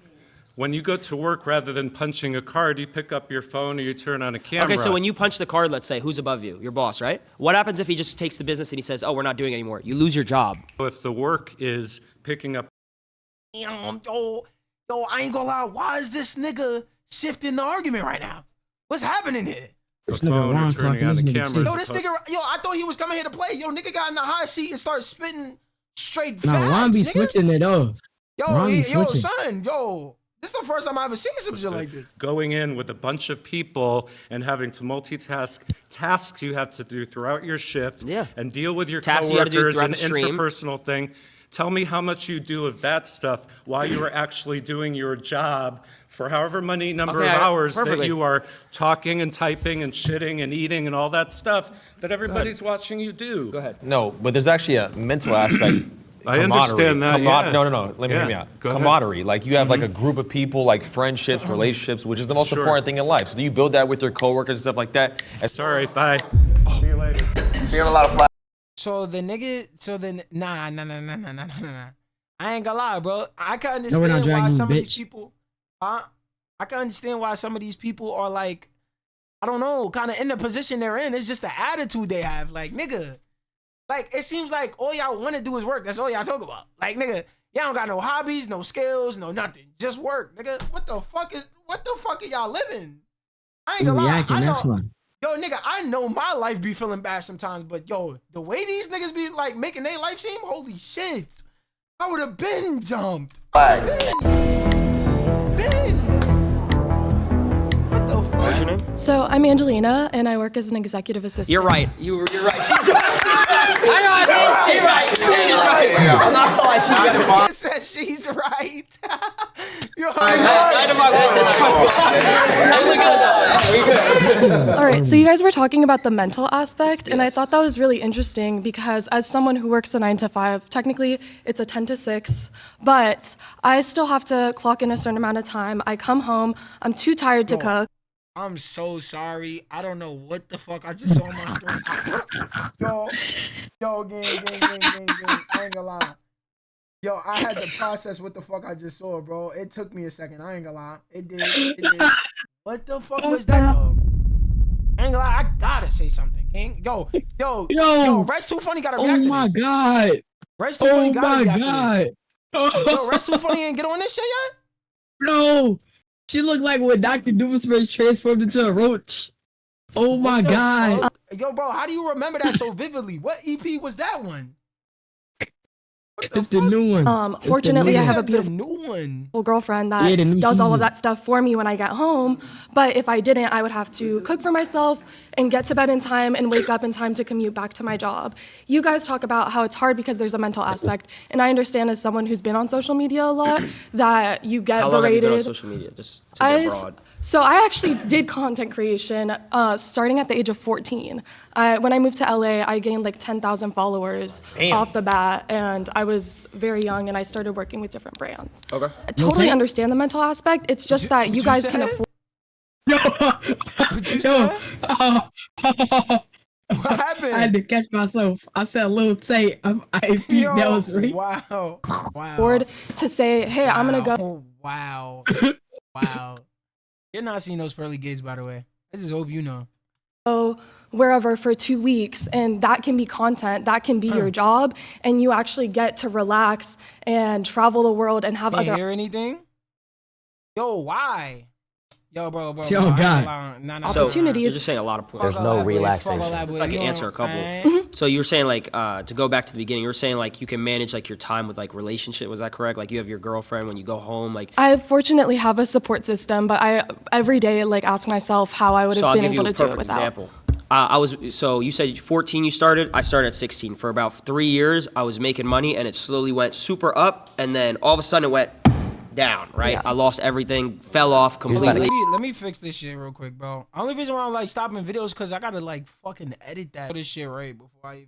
Speaker 12: rather than punching a card, you pick up your phone or you turn on a camera.
Speaker 8: Okay, so when you punch the card, let's say, who's above you? Your boss, right? What happens if he just takes the business and he says, oh, we're not doing it anymore? You lose your job.
Speaker 12: If the work is picking up,
Speaker 1: Yo, I ain't gonna lie. Why is this nigga shifting the argument right now? What's happening here?
Speaker 7: This
Speaker 12: the
Speaker 7: nigga
Speaker 12: phone or
Speaker 7: Ron
Speaker 12: turning
Speaker 7: clocking
Speaker 12: on
Speaker 7: this
Speaker 12: the
Speaker 7: nigga
Speaker 12: camera.
Speaker 1: Yo, this nigga, I thought he was coming here to play. Yo, nigga got in the hot seat and started spitting straight
Speaker 7: Nah, Ron
Speaker 1: facts,
Speaker 7: be
Speaker 1: nigga.
Speaker 7: switching it off. Ron be
Speaker 1: Yo,
Speaker 7: switching.
Speaker 1: son, yo. This is the first time I ever seen some shit like this.
Speaker 12: Going in with a bunch of people and having to multitask tasks you have to do throughout your shift and deal with your
Speaker 8: Tasks you gotta do
Speaker 12: coworkers
Speaker 8: throughout
Speaker 12: and
Speaker 8: the stream.
Speaker 12: interpersonal thing. Tell me how much you do of that stuff while you are actually doing your job for however many number of hours that you are talking and typing and shitting and eating and all that stuff that everybody's watching you do.
Speaker 8: Go ahead.
Speaker 3: No, but there's actually a mental aspect.
Speaker 12: I understand that, yeah.
Speaker 3: No. Let me hear me out.
Speaker 12: Go ahead.
Speaker 3: Camaraderie. Like you have like a group of people, like friendships, relationships, which is the most important thing in life. So do you build that with your coworkers and stuff like that?
Speaker 12: Sorry, bye. See you later.
Speaker 3: So you have a lot of flash.
Speaker 1: So the nigga, nah. I ain't gonna lie, bro. I can
Speaker 7: No, we're not
Speaker 1: understand why
Speaker 7: dragging you,
Speaker 1: some of these
Speaker 7: bitch.
Speaker 1: people, I can understand why some of these people are like, I don't know, kind of in the position they're in. It's just the attitude they have. Like, nigga, like, it seems like all y'all want to do is work. That's all y'all talk about. Like, nigga, y'all don't got no hobbies, no skills, no nothing. Just work, nigga. What the fuck are y'all living? I ain't gonna lie.
Speaker 7: Reacting,
Speaker 1: I know,
Speaker 7: that's why.
Speaker 1: yo, nigga, I know my life be feeling bad sometimes, but yo, the way these niggas be like making their life seem, holy shit. I would have been jumped. Been. What the fuck?
Speaker 8: What's your name?
Speaker 13: So I'm Angelina, and I work as an executive assistant.
Speaker 8: You're right. You're right. She's right. Hang on. She's right. She's right. I'm not gonna lie. She's right.
Speaker 1: It says she's right. Yo,
Speaker 13: All right, so you guys were talking about the mental aspect, and I thought that was really interesting because as someone who works a 9 to 5, technically it's a 10 to 6, but I still have to clock in a certain amount of time. I come home, I'm too tired to cook.
Speaker 1: I'm so sorry. I don't know what the fuck I just saw on my screen. Yo, gang. I ain't gonna lie. Yo, I had to process what the fuck I just saw, bro. It took me a second. I ain't gonna lie. It did. What the fuck was that, though? I ain't gonna lie. I gotta say something, gang. Yo, Red's Too Funny gotta react to this.
Speaker 7: Oh my god.
Speaker 1: Red's Too Funny gotta react
Speaker 7: god.
Speaker 1: to this. Yo, Red's Too Funny ain't get on this shit yet?
Speaker 7: No. She looked like when Dr. Doofenshmirtz transformed into a roach. Oh my god.
Speaker 1: Fuck? Yo, bro, how do you remember that so vividly? What EP was that one?
Speaker 7: It's the new one.
Speaker 13: Fortunately, I have a beautiful
Speaker 1: new one.
Speaker 13: girlfriend that does all of that stuff for me when I get home. But if I didn't, I would have to cook for myself and get to bed in time and wake up in time to commute back to my job. You guys talk about how it's hard because there's a mental aspect. And I understand as someone who's been on social media a lot that you get
Speaker 8: How long
Speaker 13: berated.
Speaker 8: have you been on social media? Just to get broad.
Speaker 13: So I actually did content creation starting at the age of 14. When I moved to LA, I gained like 10,000 followers off the bat, and I was very young, and I started working with different brands.
Speaker 8: Okay.
Speaker 13: I totally understand the mental aspect. It's just that you guys can afford.
Speaker 1: What you said? What happened?
Speaker 7: I had to catch myself. I said a little tape. I think that was right.
Speaker 1: Wow.
Speaker 13: Afford to say, hey, I'm gonna go.
Speaker 1: Wow. You're not seeing those pearly gates, by the way. I just hope you know.
Speaker 13: Go wherever for 2 weeks, and that can be content, that can be your job, and you actually get to relax and travel the world and have
Speaker 1: Can't
Speaker 13: other.
Speaker 1: hear anything? Yo, why? Yo, bro.
Speaker 7: Oh, God.
Speaker 13: Opportunities.
Speaker 8: You're just saying a lot of points.
Speaker 3: There's no relaxation.
Speaker 8: If I can answer a couple. So you were saying like to go back to the beginning, you were saying like you can manage like your time with like relationship. Was that correct? Like you have your girlfriend when you go home. Like
Speaker 13: I fortunately have a support system, but I every day like ask myself how I would have been able to do it without.
Speaker 8: Example. So you said 14 you started. I started at 16. For about 3 years, I was making money, and it slowly went super up, and then all of a sudden it went down. Right?
Speaker 13: Yeah.
Speaker 8: I lost everything, fell off completely.
Speaker 1: Let me fix this shit real quick, bro. Only reason why I'm like stopping videos because I gotta like fucking edit this shit right before I even.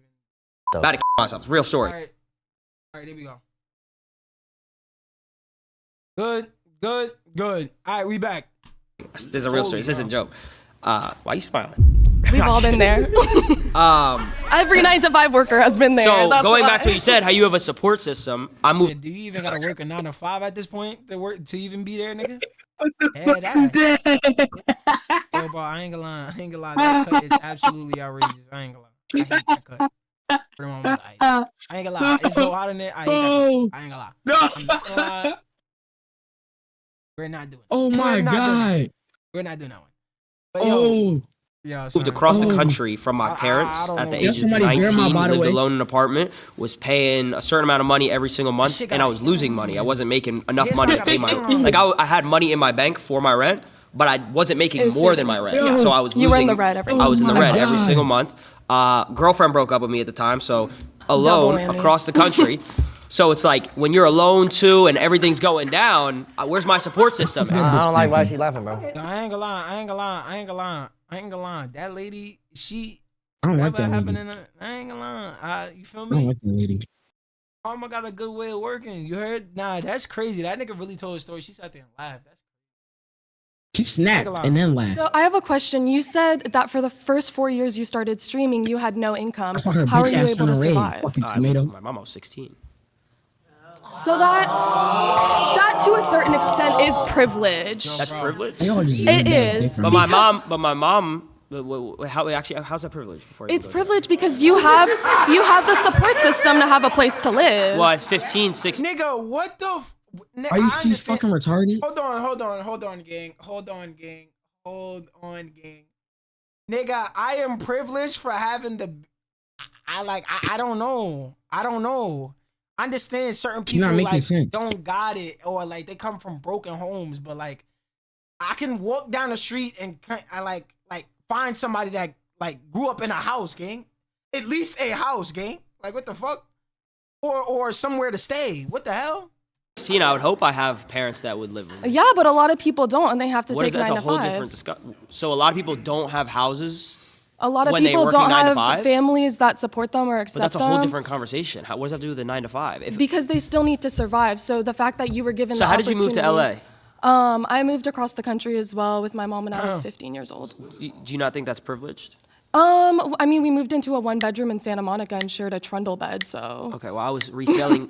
Speaker 8: About to myself. It's a real story.
Speaker 1: All right, there we go. Good. All right, we back.
Speaker 8: This is a real story. This isn't a joke. Why are you smiling?
Speaker 13: We've all been there. Every 9 to 5 worker has been there.
Speaker 8: So
Speaker 13: That's
Speaker 8: going
Speaker 13: why.
Speaker 8: back to what you said, how you have a support system.
Speaker 1: Do you even gotta work a 9 to 5 at this point to even be there, nigga? Yo, bro, I ain't gonna lie. That cut is absolutely outrageous. I ain't gonna lie. I hate that cut. Put him on my life. I ain't gonna lie. It's no hot in there. I hate that cut. I ain't gonna lie. I'm not gonna lie. We're not doing it.
Speaker 7: Oh my god.
Speaker 1: We're not doing that one. But yo, Yeah,
Speaker 8: moved across the country from my parents at the age of 19, lived alone in an apartment, was paying a certain amount of money every single month, and I was losing money. I wasn't making enough money to pay my rent. Like, I had money in my bank for my rent, but I wasn't making more than my rent. So I was losing.
Speaker 13: You were in the red every month.
Speaker 8: I was in the red every single month. Girlfriend broke up with me at the time, so alone across the country. So it's like, when you're alone too and everything's going down, where's my support system?
Speaker 14: I don't like why she laughing, bro.
Speaker 1: I ain't gonna lie. That lady,
Speaker 7: I don't like that lady.
Speaker 1: I ain't gonna lie. You feel
Speaker 7: I don't
Speaker 1: me?
Speaker 7: like that lady.
Speaker 1: Karma got a good way of working. You heard? Nah, that's crazy. That nigga really told a story. She sat there and laughed.
Speaker 7: She snapped and then laughed.
Speaker 13: So I have a question. You said that for the first 4 years you started streaming, you had no income.
Speaker 7: That's why her
Speaker 13: How are
Speaker 7: bitch
Speaker 13: you
Speaker 7: ass
Speaker 13: able
Speaker 7: on
Speaker 13: to
Speaker 7: the raid.
Speaker 13: survive?
Speaker 7: Fucking tomato.
Speaker 8: My mom was 16.
Speaker 13: So that to a certain extent is privilege.
Speaker 8: That's privilege?
Speaker 13: It is.
Speaker 8: But my mom, how's that privilege?
Speaker 13: It's privilege because you have the support system to have a place to live.
Speaker 8: Well, it's 15, 16.
Speaker 1: Nigga, what the?
Speaker 7: Are you she's fucking retarded?
Speaker 1: Hold on, gang. Nigga, I am privileged for having the. I don't know. I understand certain people like don't got it or like they come from broken homes, but like I can walk down the street and I like find somebody that like grew up in a house, gang. At least a house, gang. Like what the fuck? Or somewhere to stay. What the hell?
Speaker 8: 16, I would hope I have parents that would live with me.
Speaker 13: Yeah, but a lot of people don't, and they have to take 9 to 5.
Speaker 8: That's a whole different discussion. So a lot of people don't have houses.
Speaker 13: A lot of people don't have families that support them or accept them.
Speaker 8: But that's a whole different conversation. What does that have to do with the 9 to 5?
Speaker 13: Because they still need to survive. So the fact that you were given
Speaker 8: So how did you move to LA?
Speaker 13: I moved across the country as well with my mom when I was 15 years old.
Speaker 8: Do you not think that's privileged?
Speaker 13: I mean, we moved into a 1-bedroom in Santa Monica and shared a trundle bed, so.
Speaker 8: Okay, well, I was reselling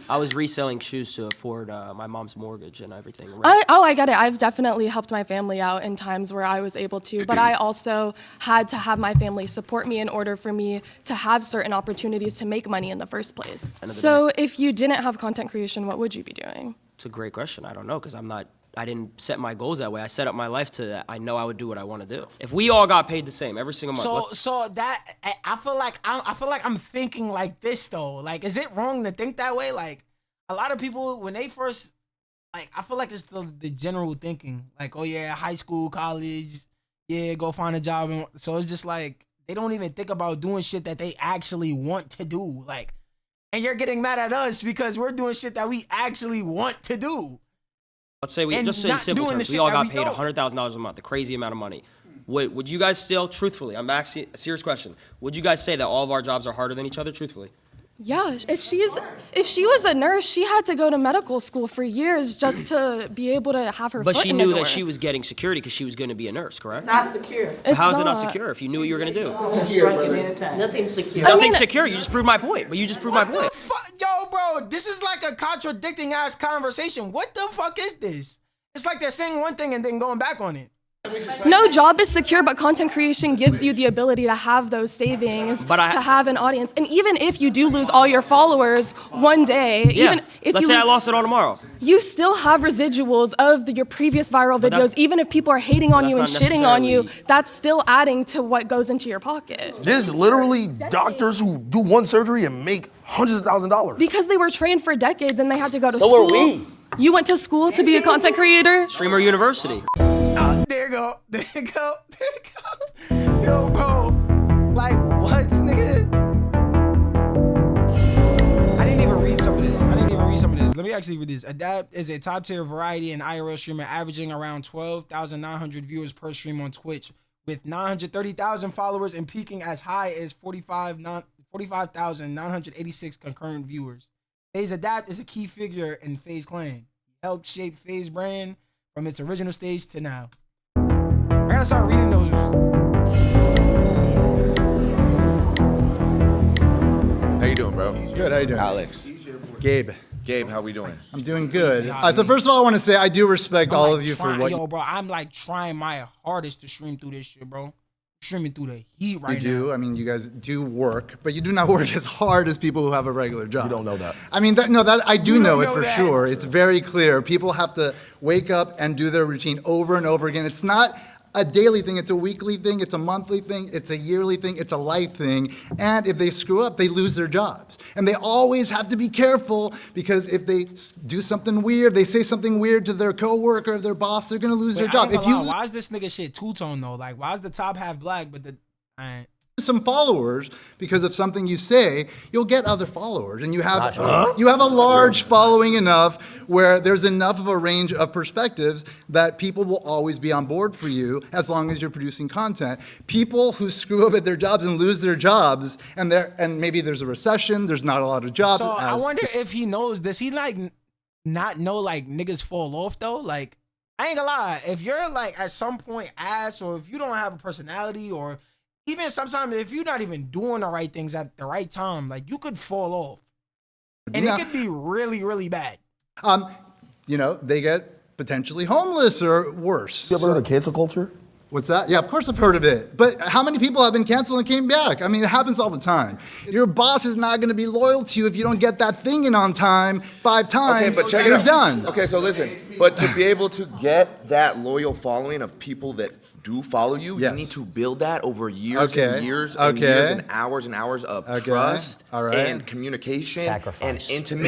Speaker 8: shoes to afford my mom's mortgage and everything.
Speaker 13: I get it. I've definitely helped my family out in times where I was able to, but I also had to have my family support me in order for me to have certain opportunities to make money in the first place. So if you didn't have content creation, what would you be doing?
Speaker 8: It's a great question. I don't know, because I didn't set my goals that way. I set up my life to that. I know I would do what I want to do. If we all got paid the same every single month.
Speaker 1: So that I feel like I'm thinking like this though. Like, is it wrong to think that way? Like, a lot of people when they first like, I feel like it's the general thinking. Like, oh yeah, high school, college, yeah, go find a job. And so it's just like they don't even think about doing shit that they actually want to do. Like, and you're getting mad at us because we're doing shit that we actually want to do.
Speaker 8: Let's say just in simple terms, we all got paid $100,000 a month, a crazy amount of money. Would you guys still, truthfully, I'm asking a serious question, would you guys say that all of our jobs are harder than each other, truthfully?
Speaker 13: Yeah, if she was a nurse, she had to go to medical school for years just to be able to have her
Speaker 8: But
Speaker 13: foot
Speaker 8: she
Speaker 13: in the
Speaker 8: knew
Speaker 13: door.
Speaker 8: that she was getting security because she was going to be a nurse, correct?
Speaker 10: Not secure.
Speaker 8: How is it not secure if you knew what you were going to do?
Speaker 10: Nothing secure.
Speaker 8: Nothing's secure. You just proved my point. But you just proved my point.
Speaker 1: Yo, bro, this is like a contradicting ass conversation. What the fuck is this? It's like they're saying one thing and then going back on it.
Speaker 13: No job is secure, but content creation gives you the ability to have those savings, to have an audience. And even if you do lose all your followers one day, even if
Speaker 8: let's say I lost it all tomorrow,
Speaker 13: you still have residuals of your previous viral videos. Even if people are hating on you and shitting on you, that's still adding to what goes into your pocket.
Speaker 15: There's literally doctors who do one surgery and make hundreds of thousands of dollars.
Speaker 13: Because they were trained for decades and they had to go to school.
Speaker 8: So were we.
Speaker 13: You went to school to be a content creator?
Speaker 8: Streamer University.
Speaker 1: There you go. Yo, bro. Like, what, nigga? I didn't even read some of this. Let me actually read this. Adapt is a top-tier variety and IRL streamer averaging around 12,900 viewers per stream on Twitch, with 930,000 followers and peaking as high as 45,986 concurrent viewers. FaZe Adapt is a key figure in FaZe Clan. He helped shape FaZe brand from its original stage to now. I gotta start reading those.
Speaker 16: How you doing, bro?
Speaker 17: Good, how you doing?
Speaker 16: Alex.
Speaker 17: Gabe,
Speaker 16: how we doing?
Speaker 17: I'm doing good. So first of all, I want to say I do respect all of you for what
Speaker 1: Yo, bro, I'm like trying my hardest to stream through this shit, bro. Streaming through the heat right now.
Speaker 17: you do. I mean, you guys do work, but you do not work as hard as people who have a regular job.
Speaker 15: You don't know that.
Speaker 17: I mean, I do know it for sure. It's very clear. People have to wake up and do their routine over and over again. It's not a daily thing, it's a weekly thing, it's a monthly thing, it's a yearly thing, it's a life thing. And if they screw up, they lose their jobs. And they always have to be careful because if they do something weird, they say something weird to their coworker or their boss, they're gonna lose their job. If you
Speaker 1: why is this nigga shit two-tone though? Like, why is the top half black but the
Speaker 17: some followers because of something you say, you'll get other followers, and you have a large following enough where there's enough of a range of perspectives that people will always be on board for you as long as you're producing content. People who screw up at their jobs and lose their jobs, and maybe there's a recession, there's not a lot of jobs.
Speaker 1: So I wonder if he knows. Does he like not know like niggas fall off though? Like, I ain't gonna lie, if you're like at some point ass, or if you don't have a personality, or even sometimes if you're not even doing the right things at the right time, like you could fall off. And it could be really, really bad.
Speaker 17: They get potentially homeless or worse.
Speaker 15: You ever heard of cancel culture?
Speaker 17: What's that? Yeah, of course I've heard of it. But how many people have been canceled and came back? I mean, it happens all the time. Your boss is not going to be loyal to you if you don't get that thing in on time 5 times.
Speaker 3: Okay, but check it
Speaker 17: you're
Speaker 3: out.
Speaker 17: done.
Speaker 3: Okay, so listen, but to be able to get that loyal following of people that do follow you, you need to build that over years and years and years and hours of trust and communication and intimate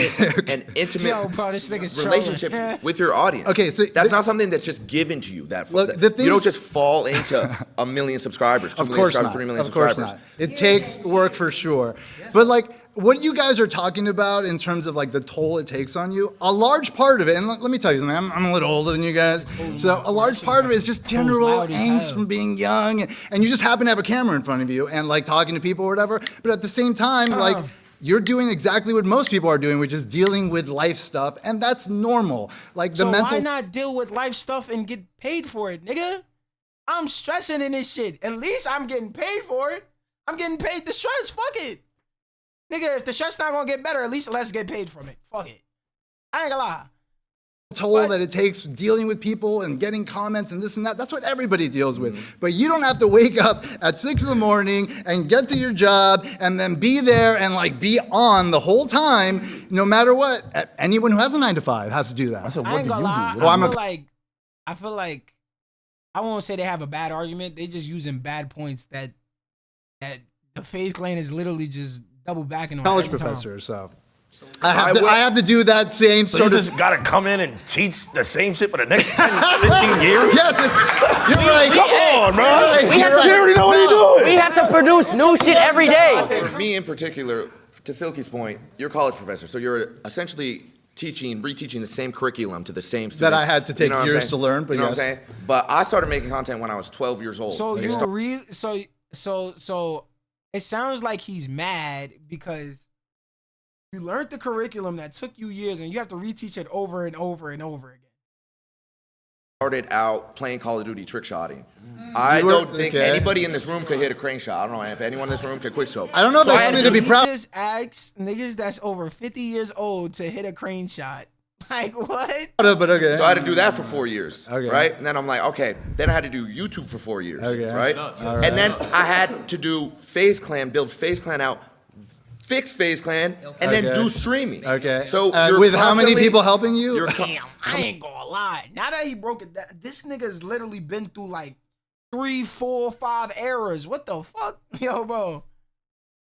Speaker 3: relationships with your audience.
Speaker 17: Okay, so
Speaker 3: that's not something that's just given to you. You don't just fall into 1 million subscribers, 2 million subscribers, 3 million subscribers.
Speaker 17: Of course not. It takes work for sure. But like what you guys are talking about in terms of like the toll it takes on you, a large part of it, and let me tell you something, I'm a little older than you guys, so a large part of it is just general angst from being young, and you just happen to have a camera in front of you and like talking to people or whatever, but at the same time, like, you're doing exactly what most people are doing, which is dealing with life stuff, and that's normal. Like the
Speaker 1: why not deal with life stuff and get paid for it, nigga? I'm stressing in this shit. At least I'm getting paid for it. I'm getting paid to stress. Fuck it. Nigga, if the stress not gonna get better, at least let's get paid from it. Fuck it. I ain't gonna lie.
Speaker 17: Toll that it takes dealing with people and getting comments and this and that. That's what everybody deals with. But you don't have to wake up at 6 in the morning and get to your job and then be there and like be on the whole time, no matter what. Anyone who has a 9 to 5 has to do that.
Speaker 15: So
Speaker 1: I
Speaker 15: what
Speaker 1: ain't
Speaker 15: do you
Speaker 1: gonna
Speaker 15: do?
Speaker 1: lie. I feel like I won't say they have a bad argument. They just using bad points that the FaZe clan is literally just double backing on.
Speaker 17: College professor, so I have to do that same
Speaker 15: So
Speaker 17: sort
Speaker 15: you
Speaker 17: of.
Speaker 15: just gotta come in and teach the same shit for the next 10, 15 years?
Speaker 17: Yes, you're right.
Speaker 15: Come on, bro.
Speaker 8: We have to,
Speaker 15: You already know what you're doing.
Speaker 8: We have to produce new shit every day.
Speaker 3: For me in particular, to Silky's point, you're a college professor, so you're essentially reteaching the same curriculum to the same students.
Speaker 17: That I had to take
Speaker 3: what I'm
Speaker 17: years
Speaker 3: saying?
Speaker 17: to learn, but
Speaker 3: you know
Speaker 17: yes.
Speaker 3: what I'm saying? But I started making content when I was 12 years old.
Speaker 1: So so it sounds like he's mad because you learned the curriculum that took you years and you have to reteach it over and over and over again.
Speaker 3: Started out playing Call of Duty trick shotting. I don't think anybody in this room could hit a crane shot. I don't know if anyone in this room could quick scope.
Speaker 17: I don't know if that's something to be proud of.
Speaker 1: He just asks niggas that's over 50 years old to hit a crane shot. Like, what?
Speaker 17: But okay.
Speaker 3: So I had to do that for 4 years,
Speaker 17: Okay.
Speaker 3: right? And then I'm like, okay. Then I had to do YouTube for 4 years,
Speaker 17: Okay.
Speaker 3: right?
Speaker 17: All right.
Speaker 3: And then I had to do FaZe Clan, build FaZe Clan out, fix FaZe Clan, and then do streaming.
Speaker 17: Okay.
Speaker 3: So
Speaker 17: with how many people helping you?
Speaker 1: Damn, I ain't gonna lie. Now that he broke it down, this nigga's literally been through like 3, 4, 5 eras. What the fuck? Yo, bro.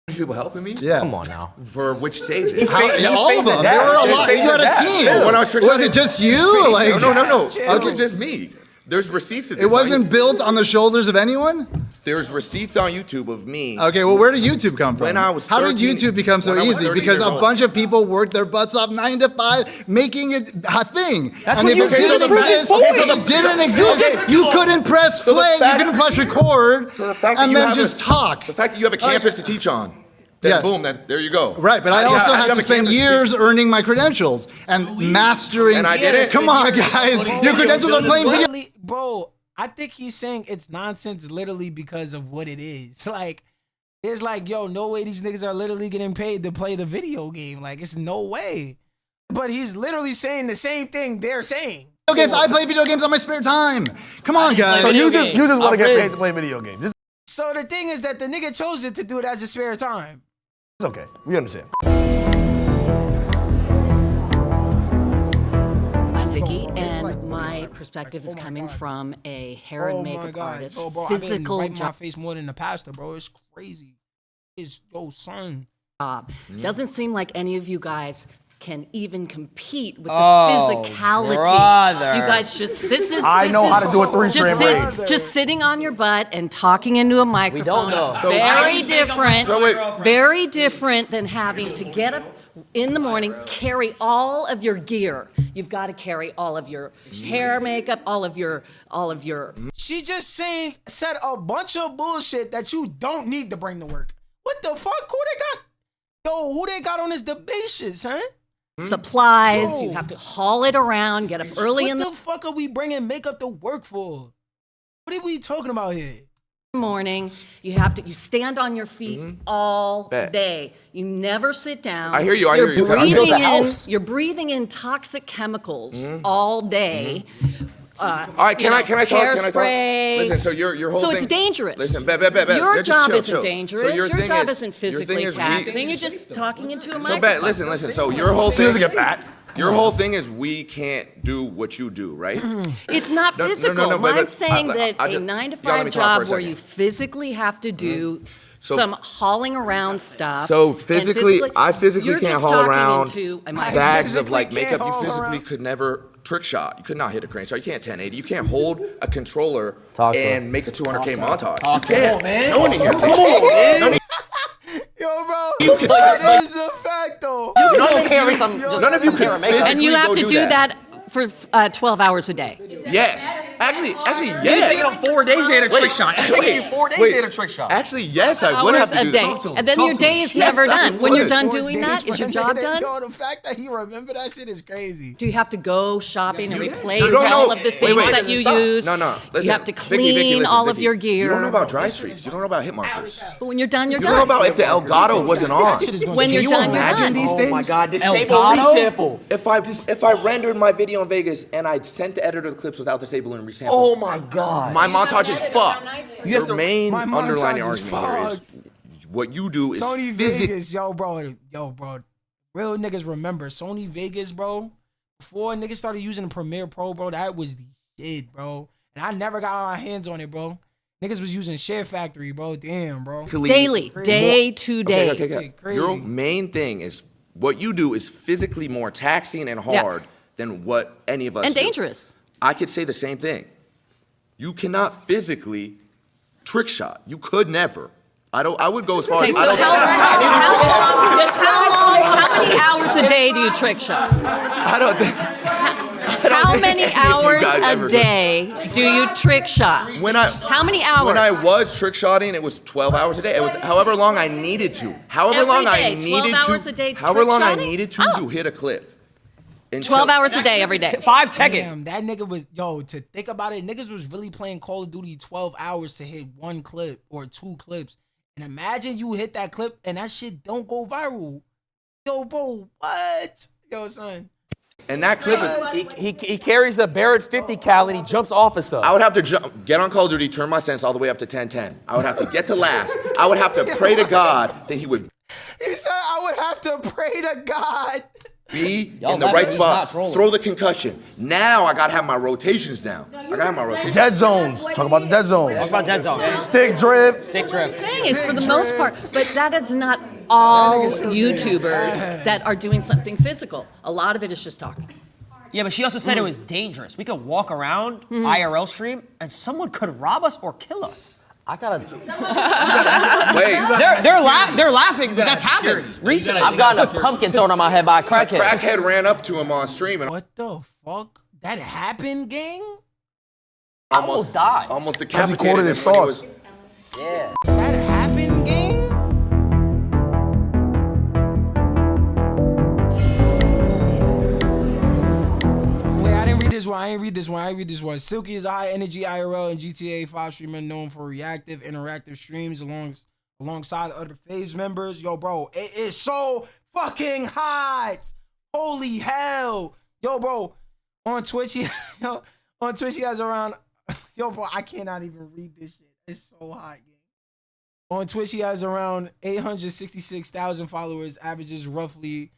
Speaker 3: People helping me?
Speaker 17: Yeah.
Speaker 8: Come on now.
Speaker 3: For which stages?
Speaker 17: All of them. There were a lot. You had a team.
Speaker 3: When I was
Speaker 17: Was it just you? Like,
Speaker 3: No. It was just me. There's receipts of this.
Speaker 17: it wasn't built on the shoulders of anyone?
Speaker 3: There's receipts on YouTube of me.
Speaker 17: Okay, well, where did YouTube come from?
Speaker 3: When I was
Speaker 17: How did
Speaker 3: 13
Speaker 17: YouTube become so
Speaker 3: when I was
Speaker 17: easy?
Speaker 3: 13
Speaker 17: Because
Speaker 3: years
Speaker 17: a
Speaker 3: old.
Speaker 17: bunch of people worked their butts off 9 to 5, making it a thing.
Speaker 8: That's
Speaker 17: and
Speaker 8: what
Speaker 17: if
Speaker 8: you
Speaker 17: it
Speaker 8: did
Speaker 17: didn't
Speaker 8: in the
Speaker 17: exist,
Speaker 8: previous
Speaker 17: if
Speaker 8: movies.
Speaker 17: it didn't exist, you couldn't press
Speaker 3: So the
Speaker 17: play, you
Speaker 3: fact-
Speaker 17: couldn't press record,
Speaker 3: So the fact that
Speaker 17: and
Speaker 3: you
Speaker 17: then
Speaker 3: have
Speaker 17: just talk.
Speaker 3: The fact that you have a campus to teach on. Then
Speaker 17: Yeah.
Speaker 3: boom, there you go.
Speaker 17: Right, but I
Speaker 3: How do
Speaker 17: also
Speaker 3: you
Speaker 17: had
Speaker 3: have
Speaker 17: to
Speaker 3: a
Speaker 17: spend
Speaker 3: campus to
Speaker 17: years
Speaker 3: teach?
Speaker 17: earning my credentials and mastering.
Speaker 3: And I did it.
Speaker 17: Come on, guys. Your credentials are playing video.
Speaker 1: Literally, bro, I think he's saying it's nonsense literally because of what it is. Like, it's like, yo, no way these niggas are literally getting paid to play the video game. Like, it's no way. But he's literally saying the same thing they're saying.
Speaker 17: Video games. I play video games on my spare time. Come on, guys.
Speaker 15: So you just want to get paid to play video games. Just,
Speaker 1: So the thing is that the nigga chose it to do it as a spare time.
Speaker 15: it's okay. We understand.
Speaker 4: I'm Vicky, and my
Speaker 14: perspective
Speaker 1: Like,
Speaker 14: is
Speaker 1: oh my
Speaker 14: coming
Speaker 1: God.
Speaker 14: from a hair and
Speaker 1: Oh my
Speaker 14: makeup
Speaker 1: God.
Speaker 14: artist.
Speaker 1: Yo, bro, I've been
Speaker 14: Physical
Speaker 1: wiping my
Speaker 14: job.
Speaker 1: face more than the pastor, bro. It's crazy. It's yo, son.
Speaker 14: Doesn't seem like any of you guys can even compete with the
Speaker 8: Oh,
Speaker 14: physicality.
Speaker 8: brother.
Speaker 14: You guys just
Speaker 15: I know how to do a three-frame braid.
Speaker 14: Just sitting on your butt and talking into a microphone.
Speaker 8: know.
Speaker 14: Is
Speaker 8: So-
Speaker 14: very different.
Speaker 3: So wait.
Speaker 14: Very different than having to get up in the morning, carry all of your gear. You've got to carry all of your hair, makeup, all of your.
Speaker 1: She just said a bunch of bullshit that you don't need to bring to work. What the fuck? Who they got? Yo, who they got on this debate shit, son?
Speaker 14: Supplies.
Speaker 1: Yo.
Speaker 14: You have to haul it around. Get up early
Speaker 1: What
Speaker 14: in the
Speaker 1: the fuck are we bringing makeup to work for? What are we talking about here?
Speaker 14: morning. You stand on your feet all
Speaker 3: Bet.
Speaker 14: day. You never sit down.
Speaker 3: I hear you, I
Speaker 14: You're
Speaker 3: hear you.
Speaker 14: breathing
Speaker 3: I built a
Speaker 14: in.
Speaker 3: house.
Speaker 14: You're breathing in toxic chemicals all day.
Speaker 3: All right, can I talk?
Speaker 14: Hairspray.
Speaker 3: Listen, so your whole
Speaker 14: So
Speaker 3: thing.
Speaker 14: it's dangerous.
Speaker 3: Listen, bet.
Speaker 14: Your
Speaker 3: Just
Speaker 14: job
Speaker 3: chill,
Speaker 14: isn't
Speaker 3: chill.
Speaker 14: dangerous.
Speaker 3: So
Speaker 14: your
Speaker 3: thing
Speaker 14: job
Speaker 3: is-
Speaker 14: isn't
Speaker 3: your
Speaker 14: physically
Speaker 3: thing is
Speaker 14: taxing. You're just talking into a
Speaker 3: So
Speaker 14: microphone.
Speaker 3: bet, listen. So your whole
Speaker 15: She
Speaker 3: thing.
Speaker 15: doesn't get that.
Speaker 3: Your whole thing is we can't do what you do, right?
Speaker 14: It's not
Speaker 3: No, no,
Speaker 14: physical.
Speaker 3: no, but-
Speaker 14: Mine's saying that
Speaker 3: I
Speaker 14: a
Speaker 3: just-
Speaker 14: 9 to
Speaker 3: y'all let
Speaker 14: 5
Speaker 3: me talk for a
Speaker 14: job where
Speaker 3: second.
Speaker 14: you physically have to do
Speaker 3: So-
Speaker 14: some hauling around stuff.
Speaker 3: So
Speaker 14: and
Speaker 3: physically, I physically
Speaker 14: you're
Speaker 3: can't
Speaker 14: just
Speaker 3: haul
Speaker 14: talking
Speaker 3: around
Speaker 14: into a microphone.
Speaker 3: bags of like
Speaker 1: Physically
Speaker 3: makeup.
Speaker 1: can't
Speaker 3: You
Speaker 1: haul
Speaker 3: physically
Speaker 1: around.
Speaker 3: could never trick shot. You could not hit a crane shot. You can't 1080. You can't hold a controller
Speaker 8: Talk to
Speaker 3: and
Speaker 8: him.
Speaker 3: make a 200K montage.
Speaker 8: Talk
Speaker 3: You
Speaker 8: to
Speaker 3: can't.
Speaker 8: him, man.
Speaker 3: No one in here.
Speaker 8: Come on, man.
Speaker 3: None of
Speaker 1: Yo, bro,
Speaker 3: You can-
Speaker 1: that is a fact, though.
Speaker 3: none of
Speaker 8: carry
Speaker 3: you-
Speaker 8: some-
Speaker 3: none of you
Speaker 8: some hair
Speaker 3: can
Speaker 8: and makeup.
Speaker 14: And you
Speaker 3: physically
Speaker 14: have
Speaker 3: go
Speaker 14: to do that for 12 hours a day.
Speaker 3: Yes. Actually,
Speaker 8: You're
Speaker 3: yes.
Speaker 8: taking them 4 days to hit a trick shot. It's taking you 4 days to hit a trick shot.
Speaker 3: Actually, yes, I would have
Speaker 14: Hours
Speaker 3: to
Speaker 14: a
Speaker 3: do
Speaker 14: day.
Speaker 3: that.
Speaker 14: And then your day is never done. When you're done doing that, is your job done?
Speaker 1: Yo, the fact that he remember that shit is crazy.
Speaker 14: Do you have to go shopping and replace
Speaker 3: No,
Speaker 14: all of the things
Speaker 3: wait.
Speaker 14: that you
Speaker 3: Stop.
Speaker 14: use?
Speaker 3: No. Listen,
Speaker 14: You have to
Speaker 3: Vicky,
Speaker 14: clean
Speaker 3: listen,
Speaker 14: all of
Speaker 3: Vicky.
Speaker 14: your gear.
Speaker 3: You don't know about dry streaks. You don't know about hit markers.
Speaker 14: But when you're done, you're
Speaker 3: You don't know
Speaker 14: done.
Speaker 3: about if the Elgato wasn't on.
Speaker 14: When you're
Speaker 3: Can you
Speaker 14: done, you're
Speaker 3: imagine
Speaker 14: done.
Speaker 3: these
Speaker 8: Oh
Speaker 3: things?
Speaker 8: my God, disable resample.
Speaker 3: If I rendered my video in Vegas and I sent the editor the clips without disabling and resample,
Speaker 8: Oh my God.
Speaker 3: my montage is fucked.
Speaker 8: You have
Speaker 3: Your
Speaker 8: to-
Speaker 3: main
Speaker 1: My montage
Speaker 3: underlining
Speaker 1: is
Speaker 3: argument here is what you do is
Speaker 1: Sony
Speaker 3: physically.
Speaker 1: Vegas, yo, bro. Real niggas remember Sony Vegas, bro. Before niggas started using Premiere Pro, bro, that was the shit, bro. And I never got my hands on it, bro. Niggas was using Share Factory, bro. Damn, bro.
Speaker 14: Daily, day to day.
Speaker 3: Okay.
Speaker 1: Crazy.
Speaker 3: Your main thing is what you do is physically more taxing and hard than what any of us
Speaker 14: And
Speaker 3: do.
Speaker 14: dangerous.
Speaker 3: I could say the same thing. You cannot physically trick shot. You could never. I would go as far
Speaker 14: Okay,
Speaker 3: as
Speaker 14: so
Speaker 3: I don't.
Speaker 14: how many hours a day do you trick shot?
Speaker 3: I don't think.
Speaker 14: How many hours
Speaker 3: guys ever
Speaker 14: a
Speaker 3: do.
Speaker 14: day do you trick shot? How many hours?
Speaker 3: When I was trick shotting, it was 12 hours a day. It was however long I needed to. However
Speaker 14: Every
Speaker 3: long I
Speaker 14: day, 12
Speaker 3: needed
Speaker 14: hours
Speaker 3: to.
Speaker 14: a day
Speaker 3: However
Speaker 14: trick
Speaker 3: long I
Speaker 14: shotting?
Speaker 3: needed to hit a clip.
Speaker 14: 12 hours a day, every day.
Speaker 8: 5 seconds.
Speaker 1: Damn, that nigga was, to think about it, niggas was really playing Call of Duty 12 hours to hit one clip or 2 clips. And imagine you hit that clip and that shit don't go viral. Yo, bro, what? Yo, son.
Speaker 3: And that clip is.
Speaker 8: He carries a Barrett 50 cal and he jumps off of stuff.
Speaker 3: I would have to get on Call of Duty, turn my sense all the way up to 1010. I would have to get to last. I would have to pray to God that he would
Speaker 1: He said I would have to pray to God.
Speaker 3: be
Speaker 8: Y'all
Speaker 3: in the
Speaker 8: laughing,
Speaker 3: right
Speaker 8: he's
Speaker 3: spot,
Speaker 8: not trolling.
Speaker 3: throw the concussion. Now I gotta have my rotations down. I gotta have my rotations.
Speaker 15: Dead zones. Talk about the dead zones.
Speaker 8: Talk about dead zone.
Speaker 15: Stick drip.
Speaker 8: Stick drip.
Speaker 14: Thing is, for the most part, but that is not all YouTubers that are doing something physical. A lot of it is just talking.
Speaker 8: Yeah, but she also said it was dangerous. We could walk around IRL stream and someone could rob us or kill us. I gotta.
Speaker 3: Wait.
Speaker 8: They're laughing, but that's happened recently.
Speaker 18: I've gotten a pumpkin thrown on my head by a crackhead.
Speaker 3: Crackhead ran up to him on stream and
Speaker 1: What the fuck? That happened, gang?
Speaker 3: almost
Speaker 18: died.
Speaker 3: Almost
Speaker 15: Because he
Speaker 3: decapitated
Speaker 15: quoted
Speaker 3: him
Speaker 15: his
Speaker 3: when he
Speaker 15: thoughts.
Speaker 3: was-
Speaker 18: Yeah.
Speaker 1: That happened, gang? Wait, I didn't read this one. Silky is a high energy IRL and GTA 5 streamer known for reactive, interactive streams alongside other FaZe members. Yo, bro, it is so fucking hot. Holy hell. Yo, bro, on Twitch, he has around, yo, bro, I cannot even read this shit. It's so hot, gang. On Twitch, he has around 866,000 followers, averages roughly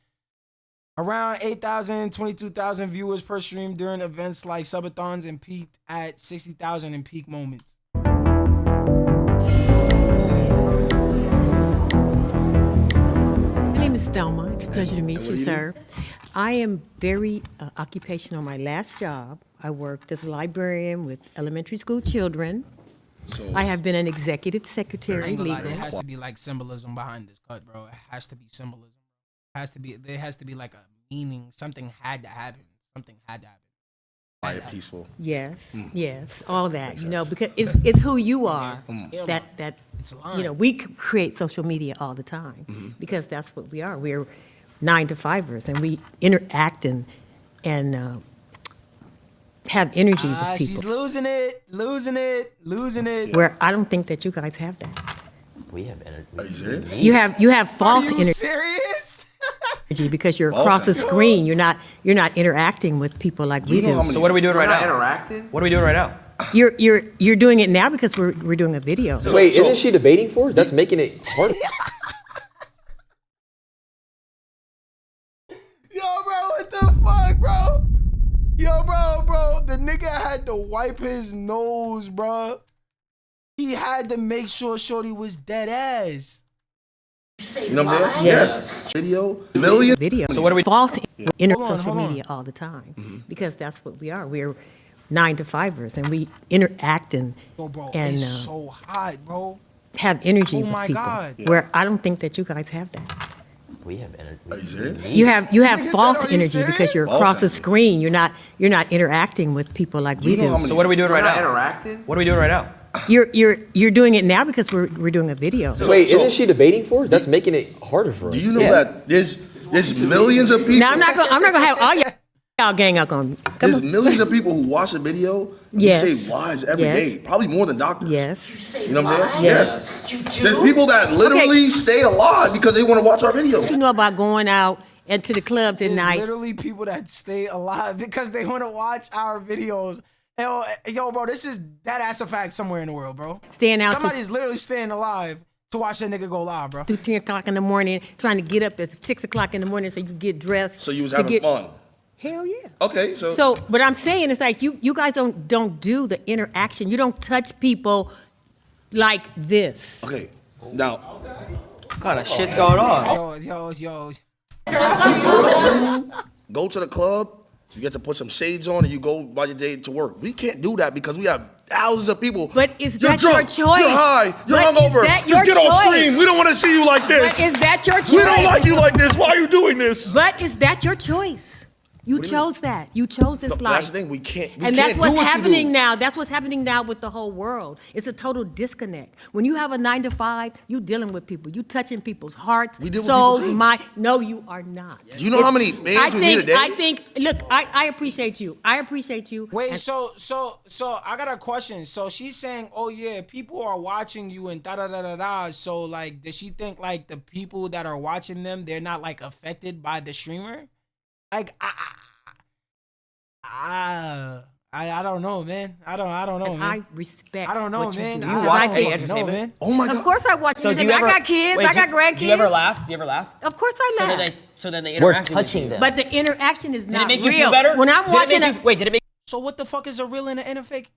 Speaker 1: Around 8,000, 22,000 viewers per stream during events like subathons and peaked at 60,000 in peak moments.
Speaker 19: My name is Thelma. It's a pleasure to meet you, sir. I am very occupational. My last job, I worked as a librarian with elementary school children. I have been an executive secretary.
Speaker 1: There has to be like symbolism behind this cut, bro. It has to be symbolism. There has to be like a meaning. Something had to happen. Something had to happen.
Speaker 15: Quiet, peaceful.
Speaker 19: Yes, yes, all that, you know, because it's who you are. That you know, we create social media all the time because that's what we are. We're 9-to-5ers, and we interact and have energy with people.
Speaker 1: She's losing it.
Speaker 19: Where I don't think that you guys have that.
Speaker 18: We have energy.
Speaker 15: Are you serious?
Speaker 19: You have false energy.
Speaker 1: Are you serious?
Speaker 19: Because you're across the screen, you're not interacting with people like we do.
Speaker 8: So what are we doing right now?
Speaker 3: Interacting?
Speaker 8: What are we doing right now?
Speaker 19: You're doing it now because we're doing a video.
Speaker 18: So wait, isn't she debating for it? That's making it harder.
Speaker 1: Yo, bro, what the fuck, bro? Yo, bro, the nigga had to wipe his nose, bro. He had to make sure Shorty was dead ass.
Speaker 15: You know what I'm saying? Yes. Video.
Speaker 19: So what are we false in social media all the time because that's what we are. We're 9-to-5ers, and we interact and
Speaker 1: It's so hot, bro.
Speaker 19: have energy with
Speaker 1: my
Speaker 19: people.
Speaker 1: God.
Speaker 19: Where I don't think that you guys have that.
Speaker 18: We have energy.
Speaker 15: Are you serious?
Speaker 19: You have false
Speaker 1: "Are you
Speaker 19: energy because you're across the screen. You're not interacting with people like we do.
Speaker 8: So what are we doing right now?
Speaker 3: Interacting?
Speaker 8: What are we doing right now?
Speaker 19: You're doing it now because we're doing a video.
Speaker 18: So wait, isn't she debating for it? That's making it harder for us.
Speaker 15: Do you know that there's millions of people?
Speaker 19: Now I'm not gonna have all y'all gang up on me.
Speaker 15: There's millions of people who watch the video and
Speaker 19: Yes.
Speaker 15: save lives every day, probably more than doctors.
Speaker 19: Yes.
Speaker 15: You know what I'm saying? Yes. There's people that literally stay alive because they want to watch our videos.
Speaker 19: You know about going out and to the club
Speaker 1: There's
Speaker 19: tonight.
Speaker 1: literally people that stay alive because they want to watch our videos. Yo, bro, this is that ass a fact somewhere in the world, bro.
Speaker 19: Staying out
Speaker 1: Somebody's literally staying alive to watch that nigga go live, bro.
Speaker 19: through 10 o'clock in the morning, trying to get up at 6 o'clock in the morning so you can get dressed.
Speaker 15: So you was
Speaker 19: to
Speaker 15: having
Speaker 19: get-
Speaker 15: fun.
Speaker 19: Hell yeah.
Speaker 15: Okay, so
Speaker 19: So what I'm saying is like you guys don't do the interaction. You don't touch people like this.
Speaker 15: okay. Now,
Speaker 8: What kind of shit's going on?
Speaker 1: Yo.
Speaker 15: go to the club, you get to put some shades on, and you go by your day to work. We can't do that because we have thousands of people.
Speaker 19: But is
Speaker 15: You're
Speaker 19: that your
Speaker 15: drunk,
Speaker 19: choice?
Speaker 15: You're high. You're
Speaker 19: But is
Speaker 15: hungover.
Speaker 19: that
Speaker 15: Just
Speaker 19: your
Speaker 15: get off
Speaker 19: choice?
Speaker 15: screen. We don't want to see you like this.
Speaker 19: But is that your choice?
Speaker 15: We don't like you like this. Why are you doing this?
Speaker 19: But is that your choice? You chose that. You chose this life.
Speaker 15: That's the thing. We can't. We
Speaker 19: And
Speaker 15: can't
Speaker 19: that's what's
Speaker 15: do what
Speaker 19: happening
Speaker 15: you do.
Speaker 19: now. That's what's happening now with the whole world. It's a total disconnect. When you have a 9-to-5, you dealing with people. You touching people's hearts,
Speaker 15: We deal with
Speaker 19: souls,
Speaker 15: people's
Speaker 19: mind. No, you are not.
Speaker 15: Do you know how many bands we meet a day?
Speaker 19: I think. Look, I appreciate you. I appreciate you.
Speaker 1: Wait,
Speaker 19: And-
Speaker 1: so I got a question. So she's saying, oh yeah, people are watching you and da da da da da. So like, does she think like the people that are watching them, they're not like affected by the streamer? Like I don't know, man. I don't know,
Speaker 19: and
Speaker 1: man.
Speaker 19: I respect.
Speaker 1: I don't know,
Speaker 19: what you
Speaker 1: man.
Speaker 19: do.
Speaker 1: I
Speaker 19: Because
Speaker 1: watch
Speaker 19: I think-
Speaker 8: entertainment?
Speaker 1: man.
Speaker 15: Oh my God.
Speaker 19: Of course I watch
Speaker 8: So do you
Speaker 19: entertainment.
Speaker 8: ever,
Speaker 19: I got kids.
Speaker 8: wait,
Speaker 19: I got grandkids.
Speaker 8: Do you ever laugh? Do you ever laugh?
Speaker 19: Of course I laugh.
Speaker 8: So then they
Speaker 18: We're
Speaker 8: interact with
Speaker 18: touching
Speaker 8: you.
Speaker 18: them.
Speaker 19: But the interaction is
Speaker 8: Did
Speaker 19: not
Speaker 8: it make
Speaker 19: real.
Speaker 8: you feel better?
Speaker 19: When I'm watching
Speaker 8: Wait, did it make
Speaker 1: So what the fuck is a real and a fake?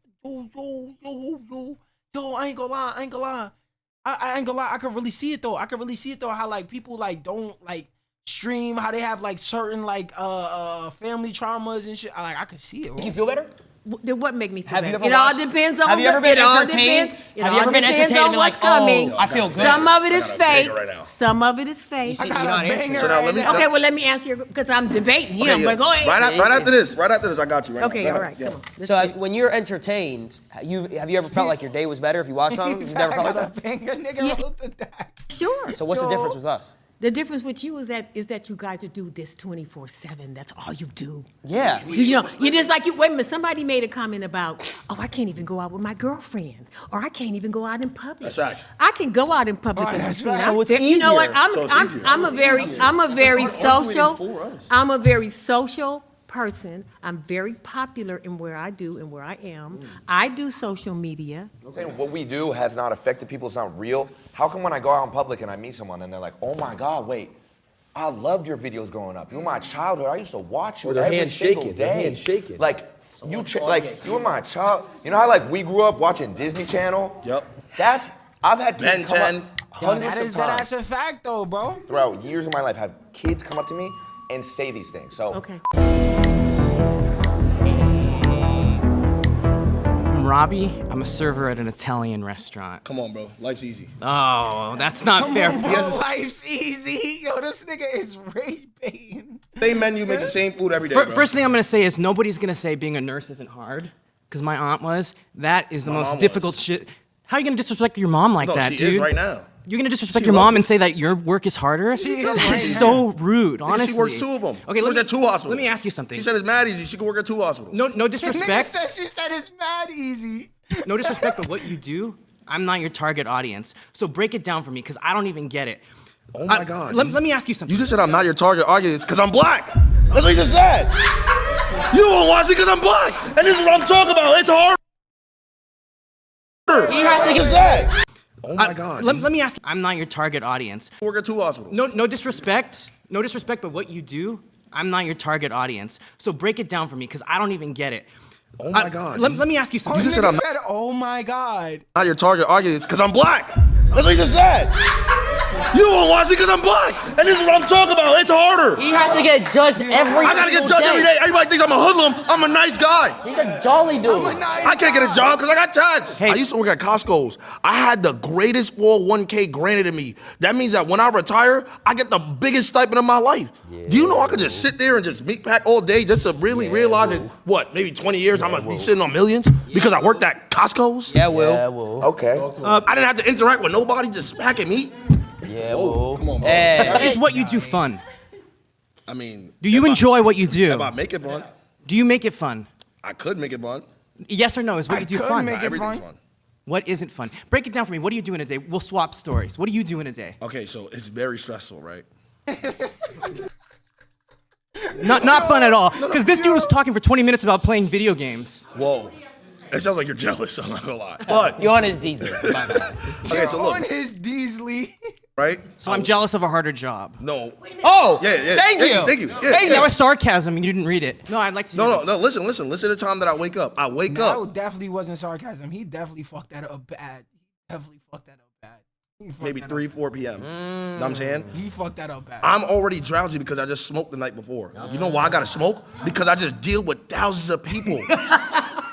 Speaker 1: Yo, I ain't gonna lie. I ain't gonna lie. I can really see it though. How like people like don't like stream, how they have like certain like family traumas and shit. I could see it, bro.
Speaker 8: make you feel better?
Speaker 19: What make me feel
Speaker 8: Have you
Speaker 19: better?
Speaker 8: ever
Speaker 19: It all
Speaker 8: watched-
Speaker 19: depends on
Speaker 8: have you ever been
Speaker 19: it all
Speaker 8: entertained?
Speaker 19: depends- it
Speaker 8: Have you
Speaker 19: all
Speaker 8: ever been
Speaker 19: depends
Speaker 8: entertained and
Speaker 19: on
Speaker 8: been like,
Speaker 19: what's coming.
Speaker 8: oh, I feel good?
Speaker 19: Some of it is
Speaker 15: I got a
Speaker 19: fake.
Speaker 15: banger right now.
Speaker 19: Some of it is fake.
Speaker 8: See, you're not answering.
Speaker 15: So now let me.
Speaker 19: Okay, well let me answer your because I'm debating him.
Speaker 15: Okay,
Speaker 19: But go ahead.
Speaker 15: Right after this, I got you. Right
Speaker 19: Okay,
Speaker 15: now. Go
Speaker 19: all
Speaker 15: ahead.
Speaker 19: right, come on.
Speaker 8: So when you're entertained, have you ever felt like your day was better if you watched something? You've never felt like that?
Speaker 1: Nigga wrote that.
Speaker 19: Sure.
Speaker 8: So what's the difference with us?
Speaker 19: The difference with you is that you guys do this 24/7. That's all you do.
Speaker 8: Yeah.
Speaker 19: Do you know? You're just like you. Wait a minute. Somebody made a comment about, oh, I can't even go out with my girlfriend, or I can't even go out in public.
Speaker 15: That's right.
Speaker 19: I can go out in public. with
Speaker 1: that's
Speaker 19: my friend.
Speaker 1: right.
Speaker 19: I'm
Speaker 8: So it's
Speaker 19: ve- You know what?
Speaker 8: easier.
Speaker 15: So it's easier.
Speaker 19: I'm a very social. I'm a very social person. I'm very popular in where I do and where I am. I do social media.
Speaker 3: I'm saying what we do has not affected people. It's not real. How come when I go out in public and I meet someone and they're like, oh my God, wait, I loved your videos growing up. You were my childhood. I used to watch you
Speaker 18: Or their
Speaker 3: every
Speaker 18: hands
Speaker 3: single
Speaker 18: shaking,
Speaker 3: day.
Speaker 18: their hands shaking.
Speaker 3: Like you were my child. You know how like we grew up watching Disney Channel?
Speaker 15: Yep.
Speaker 3: I've had kids
Speaker 15: Ben
Speaker 3: come
Speaker 15: 10.
Speaker 3: up
Speaker 1: Yo,
Speaker 3: hundreds of times
Speaker 1: that's a fact though, bro.
Speaker 3: throughout years of my life. Have kids come up to me and say these things. So
Speaker 9: Okay.
Speaker 20: I'm Robbie. I'm a server at an Italian restaurant.
Speaker 15: Come on, bro. Life's easy.
Speaker 20: Oh, that's not fair.
Speaker 1: Bro, life's easy. Yo, this nigga is rage baiting.
Speaker 15: Same menu makes the same food every day, bro.
Speaker 20: First thing I'm gonna say is nobody's gonna say being a nurse isn't hard, because my aunt was. That is the
Speaker 15: My
Speaker 20: most
Speaker 15: mom
Speaker 20: difficult shit. How are you gonna disrespect your mom like
Speaker 15: No,
Speaker 20: that,
Speaker 15: she
Speaker 20: dude?
Speaker 15: is right now.
Speaker 20: You're gonna disrespect
Speaker 15: She
Speaker 20: your
Speaker 15: loves
Speaker 20: mom
Speaker 15: it.
Speaker 20: and say that your work is harder?
Speaker 1: She is
Speaker 20: That's
Speaker 1: right
Speaker 20: so rude,
Speaker 15: Nigga,
Speaker 20: honestly.
Speaker 15: she works 2 of them.
Speaker 20: Okay,
Speaker 15: she works at 2 hospitals.
Speaker 20: Let me ask you something.
Speaker 15: She said it's mad easy. She can work at 2 hospitals.
Speaker 20: No
Speaker 1: Nigga
Speaker 20: disrespect.
Speaker 1: she said it's mad easy.
Speaker 20: No disrespect, but what you do, I'm not your target audience. So break it down for me, because I don't even get it.
Speaker 15: Oh my God.
Speaker 20: Let me ask you something.
Speaker 15: You just said I'm not your target audience because I'm black. That's what you just said. You won't watch me because I'm black. And this is what I'm talking about. It's hard.
Speaker 14: He has to
Speaker 15: get said. Oh my God.
Speaker 20: Let me ask you, I'm not your target audience.
Speaker 15: Work at 2 hospitals.
Speaker 20: No disrespect. No disrespect, but what you do, I'm not your target audience. So break it down for me, because I don't even get it.
Speaker 15: Oh my God.
Speaker 20: Let me ask you something.
Speaker 15: You just said I'm
Speaker 1: said, oh my God.
Speaker 15: not your target audience because I'm black. That's what you just said. You won't watch me because I'm black. And this is what I'm talking about. It's harder.
Speaker 14: He has to get judged every
Speaker 15: I gotta get
Speaker 14: single
Speaker 15: judged every day. Everybody thinks I'm a hoodlum. I'm a nice guy.
Speaker 14: He's a jolly dude.
Speaker 15: I can't get a job because I got taxed. I used to work at Costco's. I had the greatest 401k granted to me. That means that when I retire, I get the biggest stipend of my life. Do you know I could just sit there and just meat pack all day just to really realize that, what, maybe 20 years I'm gonna be sitting on millions because I worked at Costco's?
Speaker 18: Yeah, Will.
Speaker 3: Okay.
Speaker 15: I didn't have to interact with nobody, just packing meat.
Speaker 18: Yeah, Will.
Speaker 15: Come on, bro.
Speaker 20: Is what you do fun?
Speaker 15: I mean,
Speaker 20: Do you enjoy what you do?
Speaker 15: if I make it fun,
Speaker 20: Do you make it fun?
Speaker 15: I could make it fun.
Speaker 20: Yes or no? Is what you do
Speaker 1: could
Speaker 20: fun?
Speaker 1: make it
Speaker 15: Everything's
Speaker 1: fun.
Speaker 15: fun.
Speaker 20: What isn't fun? Break it down for me. What do you do in a day? We'll swap stories. What do you do in a day?
Speaker 15: Okay, so it's very stressful, right?
Speaker 20: Not fun at all. Because this dude was talking for 20 minutes about playing video games.
Speaker 15: Whoa. It sounds like you're jealous, I'm not gonna lie. But
Speaker 14: You're on his diesel.
Speaker 15: okay, so
Speaker 1: On
Speaker 15: look,
Speaker 1: his Deasley.
Speaker 15: right?
Speaker 20: So I'm jealous of a harder job.
Speaker 15: No.
Speaker 20: Oh,
Speaker 15: Yeah,
Speaker 20: thank you.
Speaker 15: Thank you. Yeah,
Speaker 20: Hey,
Speaker 15: yeah.
Speaker 20: that was sarcasm. You didn't read it. No, I'd like to.
Speaker 15: No, listen to the time that I wake up. I wake up.
Speaker 1: That definitely wasn't sarcasm. He definitely fucked that up bad. He definitely fucked that up bad. He fucked
Speaker 15: maybe
Speaker 1: that
Speaker 15: 3,
Speaker 1: up.
Speaker 15: 4 p.m. Know what I'm saying?
Speaker 1: He fucked that up bad.
Speaker 15: I'm already drowsy because I just smoked the night before. You know why I gotta smoke? Because I just deal with thousands of people.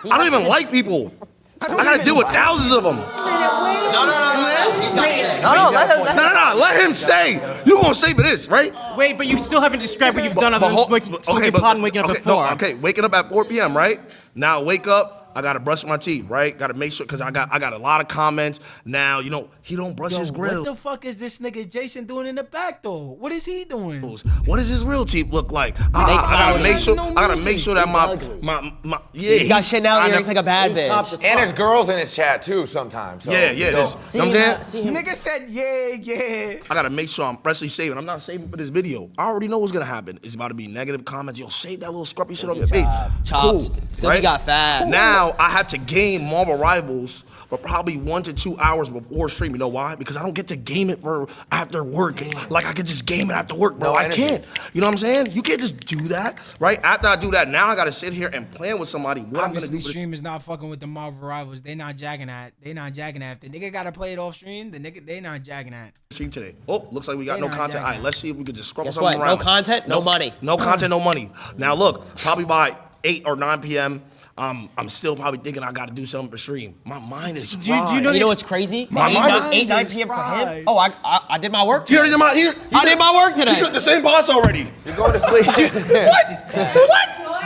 Speaker 15: I don't even like people. I gotta deal with thousands of them.
Speaker 14: No, let him say.
Speaker 15: No, let him stay. You gonna stay for this, right?
Speaker 20: Wait, but you still haven't described what you've done other than smoking pot and waking up at 4.
Speaker 15: Okay, waking up at 4 p.m., right? Now wake up. I gotta brush my teeth, right? Gotta make sure, cause I got a lot of comments. Now, you know, he don't brush his grill.
Speaker 1: What the fuck is this nigga Jason doing in the back though? What is he doing?
Speaker 15: What does his real teeth look like? I gotta make sure. I gotta make sure that my yeah.
Speaker 8: He got Chanel earrings like a bad bitch.
Speaker 3: And there's girls in his chat too sometimes. So,
Speaker 15: Yeah.
Speaker 3: you know.
Speaker 15: This, you know what I'm saying?
Speaker 1: Nigga said yeah.
Speaker 15: I gotta make sure I'm freshly saving. I'm not saving for this video. I already know what's gonna happen. It's about to be negative comments. Yo, shave that little scruffy shit on your face. Cool.
Speaker 8: So he got fat.
Speaker 15: Now I have to game Marvel Rivals for probably 1 to 2 hours before stream. You know why? Because I don't get to game it for after work. Like I could just game it after work, bro. I can't. You know what I'm saying? You can't just do that, right? After I do that, now I gotta sit here and plan with somebody what I'm gonna do.
Speaker 1: Streamers not fucking with the Marvel Rivals. They not jagging that. They not jagging that. If the nigga gotta play it off stream, the nigga they not jagging that.
Speaker 15: Stream today. Oh, looks like we got
Speaker 1: They
Speaker 15: no
Speaker 1: not
Speaker 15: content.
Speaker 1: jagging
Speaker 15: All right, let's see if we could just scrubble
Speaker 8: Guess
Speaker 15: something
Speaker 8: what?
Speaker 15: around.
Speaker 8: No content, no money.
Speaker 15: No content, no money. Now look, probably by 8 or 9 p.m. I'm still probably thinking I gotta do something for stream. My mind is fried.
Speaker 8: You know what's crazy?
Speaker 15: My
Speaker 8: 8, 9 p.m. for him? Oh, I did my work
Speaker 15: He
Speaker 8: today.
Speaker 15: already did
Speaker 8: I did my work today.
Speaker 15: He took the same boss already.
Speaker 3: You're going to sleep.
Speaker 15: What?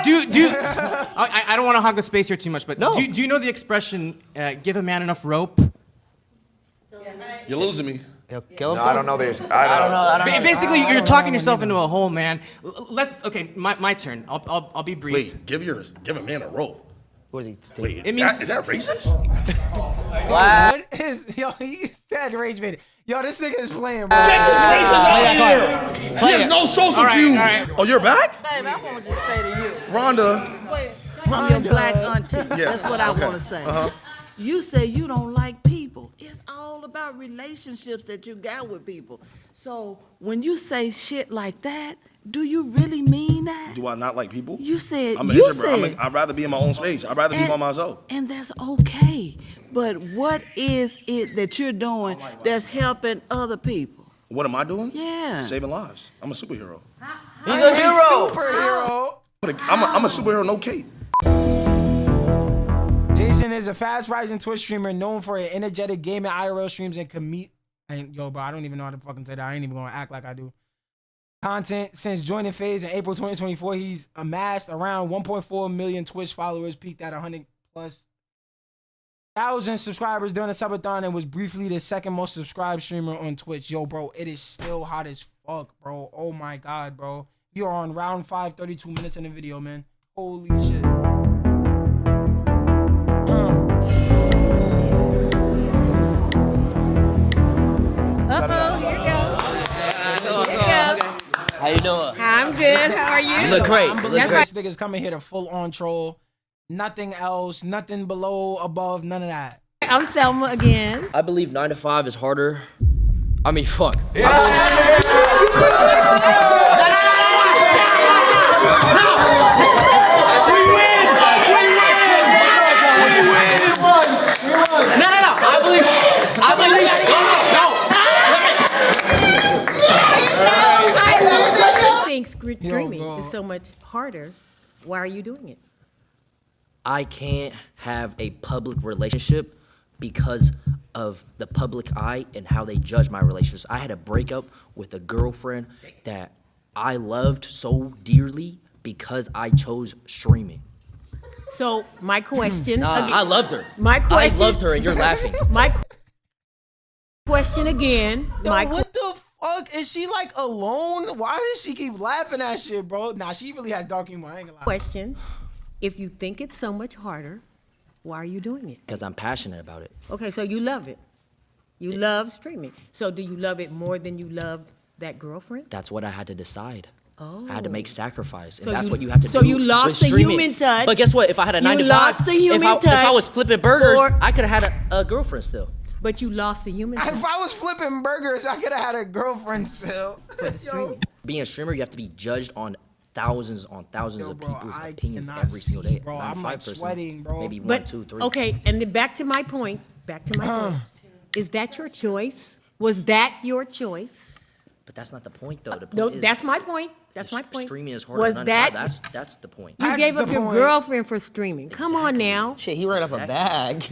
Speaker 20: I don't want to hog the space here too much, but do you know the expression, give a man enough rope?
Speaker 15: You're losing me.
Speaker 3: No, I don't know this. I don't know.
Speaker 20: Basically, you're talking yourself into a hole, man. Okay, my turn. I'll be brief.
Speaker 15: Wait, give a man a rope.
Speaker 8: What is he?
Speaker 15: Wait,
Speaker 20: It means-
Speaker 15: is that racist?
Speaker 1: What is he said rage bait. Yo, this nigga is playing, bro.
Speaker 15: Get this racist out of here! He has no social cues.
Speaker 20: right.
Speaker 15: Oh, you're back?
Speaker 10: Babe, I want to say to you,
Speaker 15: Rhonda.
Speaker 10: I'm your black auntie.
Speaker 15: Yeah.
Speaker 10: That's what I
Speaker 15: okay.
Speaker 10: want to say.
Speaker 15: Uh-huh.
Speaker 10: You say you don't like people. It's all about relationships that you got with people. So when you say shit like that, do you really mean that?
Speaker 15: Do I not like people?
Speaker 10: You said,
Speaker 15: I'm an introvert. I'd rather be in my own space. I'd rather be by myself.
Speaker 10: And that's okay. But what is it that you're doing that's helping other people?
Speaker 15: What am I doing?
Speaker 10: Yeah.
Speaker 15: Saving lives. I'm a superhero.
Speaker 1: He's a hero. Superhero.
Speaker 15: I'm a superhero, no cape.
Speaker 1: Jason is a fast-rising Twitch streamer known for an energetic gaming IRL streams and yo, bro, I don't even know how to fucking say that. I ain't even gonna act like I do. Content since joining FaZe in April 2024, he's amassed around 1.4 million Twitch followers, peaked at 100,000+ subscribers during the subathon, and was briefly the second most subscribed streamer on Twitch. Yo, bro, it is still hot as fuck, bro. Oh my god, bro. You are on round 5, 32 minutes in the video, man. Holy shit.
Speaker 14: Uh-oh, here you go.
Speaker 18: How you doing?
Speaker 14: I'm good. How are you?
Speaker 18: You look great. You look great.
Speaker 1: This nigga's coming here to full on troll. Nothing else, nothing below, above, none of that.
Speaker 19: I'm Thelma again.
Speaker 18: I believe 9 to 5 is harder. I mean, fuck.
Speaker 19: I think streaming is so much harder. Why are you doing it?
Speaker 18: I can't have a public relationship because of the public eye and how they judge my relationships. I had a breakup with a girlfriend that I loved so dearly because I chose streaming.
Speaker 19: So my question.
Speaker 18: I loved her.
Speaker 19: My question.
Speaker 18: I loved her, and you're laughing.
Speaker 19: My question again.
Speaker 1: Yo, what the fuck? Is she like alone? Why does she keep laughing at shit, bro? Nah, she really has dark humor. I ain't gonna lie.
Speaker 19: Question. If you think it's so much harder, why are you doing it?
Speaker 18: Because I'm passionate about it.
Speaker 19: Okay, so you love it. You love streaming. So do you love it more than you loved that girlfriend?
Speaker 18: That's what I had to decide.
Speaker 19: Oh.
Speaker 18: I had to make sacrifice, and
Speaker 19: So
Speaker 18: that's
Speaker 19: you-
Speaker 18: what you have to do.
Speaker 19: so you lost
Speaker 18: with
Speaker 19: the
Speaker 18: streaming.
Speaker 19: human touch.
Speaker 18: But guess what? If I had a 9 to 5,
Speaker 19: lost the human
Speaker 18: if I was
Speaker 19: touch
Speaker 18: flipping burgers,
Speaker 19: for-
Speaker 18: I could have had a girlfriend still.
Speaker 19: But you lost the human touch.
Speaker 1: If I was flipping burgers, I could have had a girlfriend still. Yo.
Speaker 18: Being a streamer, you have to be judged on thousands of people's opinions
Speaker 1: cannot
Speaker 18: every single day.
Speaker 1: bro.
Speaker 18: 9 to
Speaker 1: I'm
Speaker 18: 5
Speaker 1: like
Speaker 18: person,
Speaker 1: sweating, bro.
Speaker 18: Maybe
Speaker 19: But
Speaker 18: 1, 2, 3.
Speaker 19: okay, and then back to my point. Is that your choice? Was that your choice?
Speaker 18: But that's not the point, though. The point
Speaker 19: No,
Speaker 18: is
Speaker 19: that's my point. That's my point.
Speaker 18: streaming is harder
Speaker 19: Was
Speaker 18: than 9
Speaker 19: that
Speaker 18: to 5. That's the point.
Speaker 19: you gave up your girlfriend for streaming? Come on now.
Speaker 20: Shit, he ran up a bag.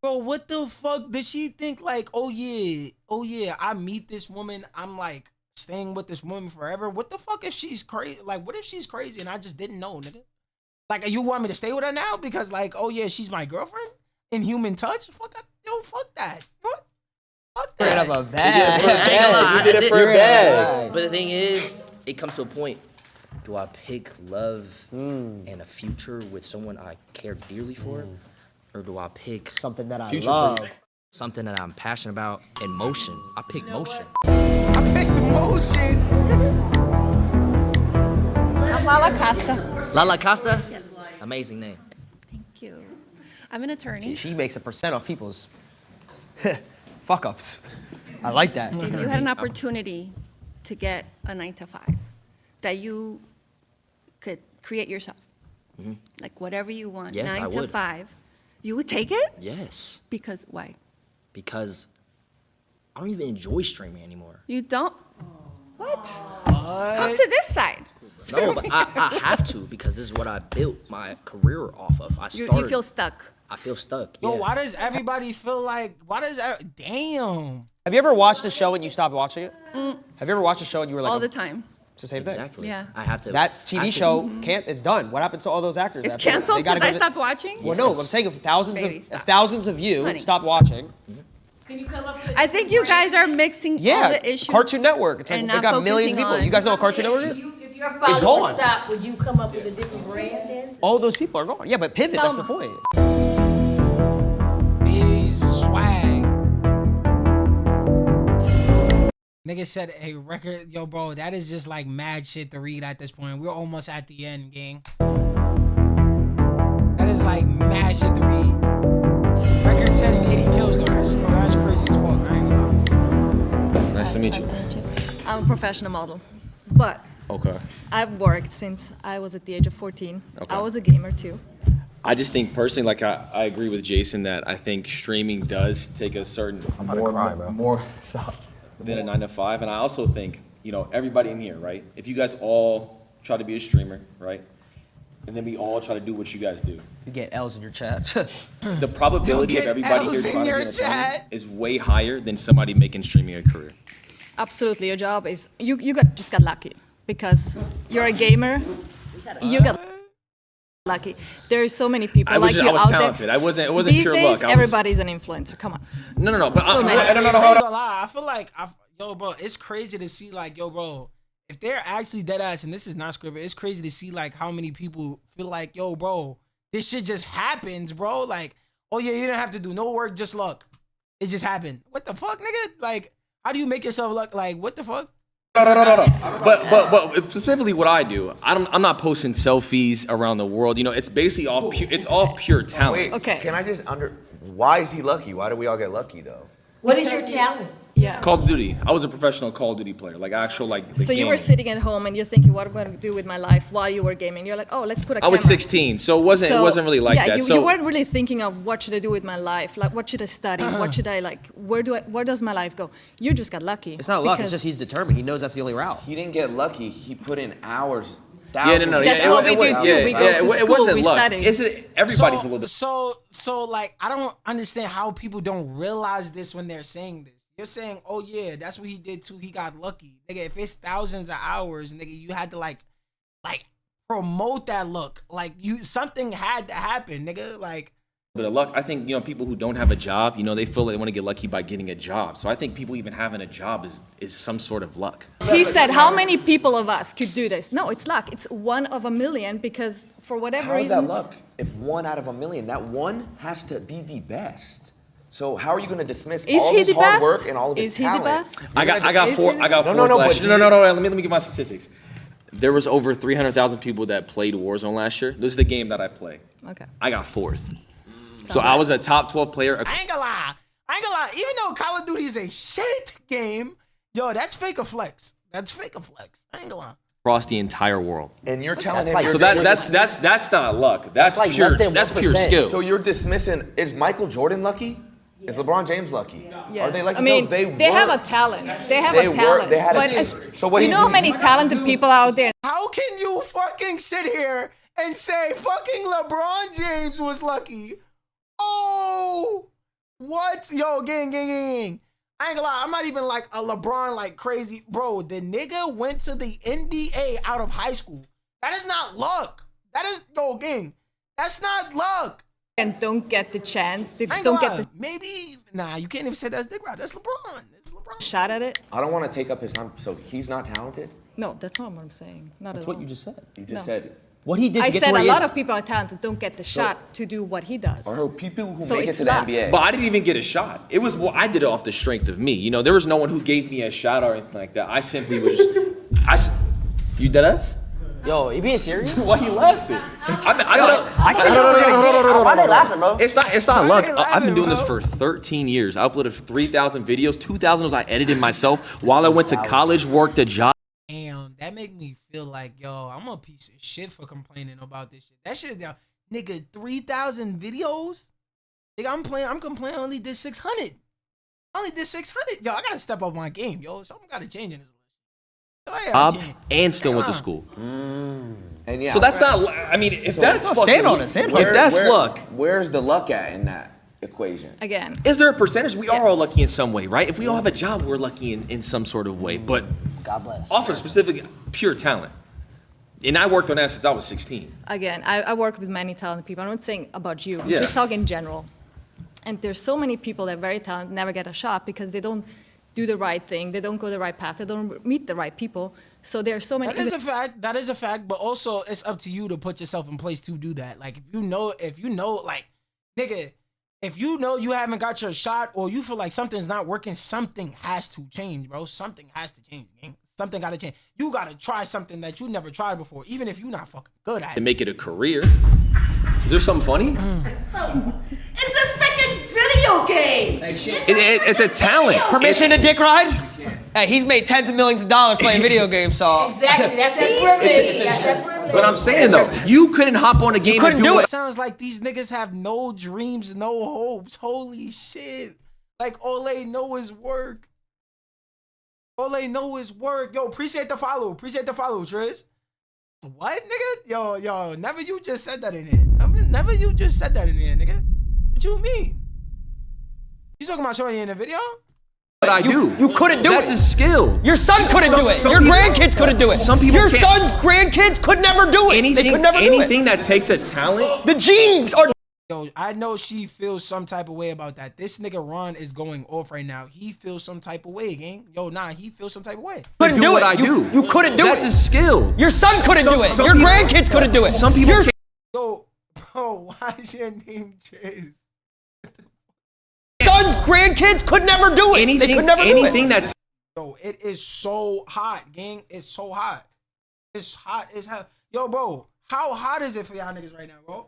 Speaker 1: Bro, what the fuck? Did she think like, oh yeah, I meet this woman, I'm like staying with this woman forever? What the fuck if she's crazy? Like, what if she's crazy and I just didn't know, nigga? Like, you want me to stay with her now because like, oh yeah, she's my girlfriend in human touch? Fuck that. What? Fuck that.
Speaker 20: Ran up a bag.
Speaker 18: You
Speaker 20: did it for a bag.
Speaker 18: But the thing is, it comes to a point. Do I pick love and a future with someone I care dearly for? Or do I pick
Speaker 20: something that I
Speaker 18: future
Speaker 20: love?
Speaker 18: Something that I'm passionate about and motion. I pick motion.
Speaker 1: I picked motion.
Speaker 21: I'm Lala Costa.
Speaker 18: Lala Costa? Yes. Amazing name.
Speaker 21: Thank you. I'm an attorney.
Speaker 20: She makes a percent off people's fuck ups. I like that.
Speaker 21: If you had an opportunity to get a 9 to 5 that you could create yourself, like whatever you want,
Speaker 18: Yes,
Speaker 21: 9
Speaker 18: I
Speaker 21: to
Speaker 18: would.
Speaker 21: 5, you would take it?
Speaker 18: Yes.
Speaker 21: Because why?
Speaker 18: Because I don't even enjoy streaming anymore.
Speaker 21: You don't? What? Come to this side.
Speaker 18: No, but I have to because this is what I built my career off of.
Speaker 21: You feel stuck.
Speaker 18: I feel stuck.
Speaker 1: Yo,
Speaker 18: Yeah.
Speaker 1: why does everybody feel like, damn.
Speaker 20: Have you ever watched a show and you stopped watching it? Have you ever watched a show and you were like,
Speaker 21: All the time.
Speaker 20: it's the same thing?
Speaker 18: Exactly.
Speaker 21: Yeah.
Speaker 18: I have to.
Speaker 20: That TV show can't. It's done. What happens to all those actors?
Speaker 21: It's
Speaker 20: after that?
Speaker 21: canceled
Speaker 20: They gotta
Speaker 21: because I
Speaker 20: go to-
Speaker 21: stopped watching?
Speaker 20: Well, no. I'm saying if
Speaker 21: Baby,
Speaker 20: thousands of you
Speaker 21: Honey,
Speaker 20: stop watching.
Speaker 21: I think you guys are mixing all
Speaker 20: Yeah,
Speaker 21: the issues.
Speaker 20: Cartoon Network. It's like
Speaker 21: and
Speaker 20: they
Speaker 21: not
Speaker 20: got millions of
Speaker 21: focusing
Speaker 20: people.
Speaker 21: on-
Speaker 20: You guys know what Cartoon Network is?
Speaker 19: If your
Speaker 20: It's
Speaker 19: followers
Speaker 20: gone.
Speaker 19: stop, would you come up with a different brand then?
Speaker 20: All those people are gone. Yeah, but pivot. That's the point.
Speaker 1: Is swag. Nigga said a record, yo, bro, that is just like mad shit to read at this point. We're almost at the end, gang. That is like mad shit to read.
Speaker 6: to meet you.
Speaker 22: I'm a professional model, but
Speaker 6: Okay.
Speaker 22: I've worked since I was at the age of 14.
Speaker 6: Okay.
Speaker 22: I was a gamer too.
Speaker 6: I just think personally, like I agree with Jason that I think streaming does take a certain more stop than a 9 to 5, and I also think everybody in here, right? If you guys all try to be a streamer, right, and then we all try to do what you guys do,
Speaker 8: You get L's in your chat.
Speaker 6: the probability of everybody here trying to be in a tournament is way higher than somebody making streaming a career.
Speaker 22: Absolutely, your job is you just got lucky because you're a gamer. You got lucky. There's so many people
Speaker 6: I was
Speaker 22: like you
Speaker 6: just, I was
Speaker 22: out
Speaker 6: talented.
Speaker 22: there.
Speaker 6: It wasn't
Speaker 22: These
Speaker 6: pure
Speaker 22: days,
Speaker 6: luck.
Speaker 22: everybody's an influencer. Come on.
Speaker 6: No. But
Speaker 22: So many.
Speaker 6: I don't know.
Speaker 1: I
Speaker 6: Hold
Speaker 1: ain't
Speaker 6: on.
Speaker 1: gonna lie. I feel like, yo, bro, it's crazy to see, like, yo, bro, if they're actually dead ass, and this is not scripted, it's crazy to see, like, how many people feel like, yo, bro, this shit just happens, bro. Like, oh, yeah, you didn't have to do no work, just luck. It just happened. What the fuck, nigga? Like, how do you make yourself look like, what the fuck?
Speaker 6: No. But specifically what I do, I'm not posting selfies around the world. It's basically all pure talent.
Speaker 3: Wait, can I just why is he lucky? Why do we all get lucky though?
Speaker 22: What is your talent? Yeah.
Speaker 6: Call of Duty. I was a professional Call of Duty player, like actual like.
Speaker 22: So you were sitting at home and you're thinking, what am I going to do with my life while you were gaming? You're like, oh, let's put a camera.
Speaker 6: I was 16, so it wasn't really like that.
Speaker 22: You weren't really thinking of what should I do with my life, like what should I study, what should I like, where does my life go? You just got lucky.
Speaker 8: It's not luck. It's just he's determined. He knows that's the only route.
Speaker 3: He didn't get lucky. He put in hours.
Speaker 6: Yeah, no.
Speaker 22: That's what we do too. We go to school,
Speaker 6: wasn't
Speaker 22: we
Speaker 6: luck.
Speaker 22: study.
Speaker 6: Everybody's a little bit.
Speaker 1: So like, I don't understand how people don't realize this when they're saying this. You're saying, oh yeah, that's what he did too. He got lucky, nigga. If it's thousands of hours, nigga, you had to like promote that look. Like something had to happen, nigga. Like.
Speaker 6: But of luck, I think people who don't have a job, they feel like they want to get lucky by getting a job. So I think people even having a job is some sort of luck.
Speaker 22: He said, how many people of us could do this? No, it's luck. It's 1 of a million because for whatever
Speaker 3: How is
Speaker 22: reason.
Speaker 3: that luck? If 1 out of a million, that one has to be the best. So how are you going to dismiss all his hard work and all of his talent?
Speaker 22: Is he the best?
Speaker 6: I got four. Let me get my statistics. There was over 300,000 people that played Warzone last year. This is the game that I play.
Speaker 22: Okay.
Speaker 6: I got 4th. So I was a top 12 player.
Speaker 1: I ain't gonna lie. Even though Call of Duty is a shit game, yo, that's fake a flex. I ain't gonna lie.
Speaker 6: Across the entire world.
Speaker 3: And you're telling him
Speaker 6: so that's not luck. That's pure skill.
Speaker 3: So you're dismissing, is Michael Jordan lucky? Is LeBron James lucky?
Speaker 22: Yes.
Speaker 3: Are they lucky?
Speaker 22: I mean,
Speaker 3: No,
Speaker 22: they have a talent. They have a talent.
Speaker 3: They had a
Speaker 22: But
Speaker 3: team. So what
Speaker 22: you know how many talented people out there?
Speaker 1: How can you fucking sit here and say fucking LeBron James was lucky? Oh, what? Yo, gang. I ain't gonna lie, I'm not even like a LeBron like crazy. Bro, the nigga went to the NBA out of high school. That is not luck. That is, yo, gang, that's not luck.
Speaker 22: And don't get the chance. They
Speaker 1: I ain't
Speaker 22: don't
Speaker 1: gonna
Speaker 22: get
Speaker 1: lie. Maybe, nah, you can't even say that's Dick Rod. That's LeBron.
Speaker 22: the shot at it.
Speaker 3: I don't want to take up his time. So he's not talented?
Speaker 22: No, that's not what I'm saying. Not
Speaker 3: That's
Speaker 22: at
Speaker 3: what
Speaker 22: all.
Speaker 3: you just said. You just
Speaker 22: No.
Speaker 3: said
Speaker 8: what he did.
Speaker 22: I
Speaker 8: to get
Speaker 22: said
Speaker 8: to where
Speaker 22: a
Speaker 8: he
Speaker 22: lot
Speaker 8: is.
Speaker 22: of people are talented don't get the shot to do what he does.
Speaker 3: Or people who
Speaker 22: So
Speaker 3: make it
Speaker 22: it's
Speaker 3: to the
Speaker 22: luck.
Speaker 3: NBA.
Speaker 6: But I didn't even get a shot. It was I did it off the strength of me. There was no one who gave me a shot or anything like that. I simply was. You dead ass?
Speaker 8: Yo, you being serious?
Speaker 6: Why you laughing?
Speaker 8: Why they laughing, bro?
Speaker 6: It's not luck. I've been doing this for 13 years. I uploaded 3,000 videos. 2,000 was I edited myself while I went to college, worked a job.
Speaker 1: Damn, that make me feel like, yo, I'm a piece of shit for complaining about this shit. That shit, yo, nigga, 3,000 videos? Nigga, I'm complaining, I only did 600. I only did 600. Yo, I gotta step up my game, yo. Something gotta change in this list.
Speaker 6: And still went to school.
Speaker 3: And yeah,
Speaker 6: so that's not. I mean, if that's fucking, if that's luck,
Speaker 3: where's the luck at in that equation?
Speaker 22: Again,
Speaker 6: is there a percentage? We are all lucky in some way, right? If we all have a job, we're lucky in some sort of way. But
Speaker 8: God bless.
Speaker 6: Off of specific pure talent, and I worked on that since I was 16.
Speaker 22: Again, I work with many talented people. I'm not saying about you. I'm
Speaker 6: Yeah.
Speaker 22: just talking in general. And there's so many people that are very talented, never get a shot because they don't do the right thing. They don't go the right path. They don't meet the right people. So there are so many.
Speaker 1: That is a fact. That is a fact. But also, it's up to you to put yourself in place to do that. Like, if you know, like, nigga, if you know you haven't got your shot or you feel like something's not working, something has to change, bro. Something has to change, man. Something got to change. You got to try something that you never tried before, even if you're not fucking good at
Speaker 6: To
Speaker 1: it.
Speaker 6: make it a career. Is there something funny?
Speaker 10: It's a freaking video game.
Speaker 6: It's a talent.
Speaker 8: Permission to dick ride? Hey, he's made tens of millions of dollars playing video games, so.
Speaker 14: Exactly, that's that privilege. That's that privilege.
Speaker 6: But I'm saying though, you couldn't hop on a game and do it.
Speaker 1: Sounds like these niggas have no dreams, no hopes. Holy shit. Like all they know is work. All they know is work. Yo, appreciate the follow. Appreciate the follow, Triz. What, nigga? Yo, never you just said that in here. Never you just said that in here, nigga. What you mean? You talking about showing you in the video?
Speaker 6: What I do.
Speaker 8: You couldn't do it.
Speaker 6: That's a skill.
Speaker 8: Your son couldn't do it. Your grandkids couldn't do it.
Speaker 6: Some people
Speaker 8: Your
Speaker 6: can't.
Speaker 8: son's grandkids could never do it. They could never do it.
Speaker 6: Anything that takes a talent.
Speaker 8: The genes are.
Speaker 1: Yo, I know she feels some type of way about that. This nigga Ron is going off right now. He feels some type of way, gang. Yo, nah, he feels some type of way.
Speaker 8: Couldn't do
Speaker 6: what
Speaker 8: it.
Speaker 6: I do.
Speaker 8: You couldn't do it.
Speaker 6: That's a skill.
Speaker 8: Your son couldn't do it. Your grandkids couldn't do it.
Speaker 6: Some people can't.
Speaker 1: Yo, bro, why is your name Chiz?
Speaker 8: Son's grandkids could never do it. They could never do it.
Speaker 6: Anything that's.
Speaker 1: Yo, it is so hot, gang. It's so hot. It's hot as hell. Yo, bro, how hot is it for y'all niggas right now, bro?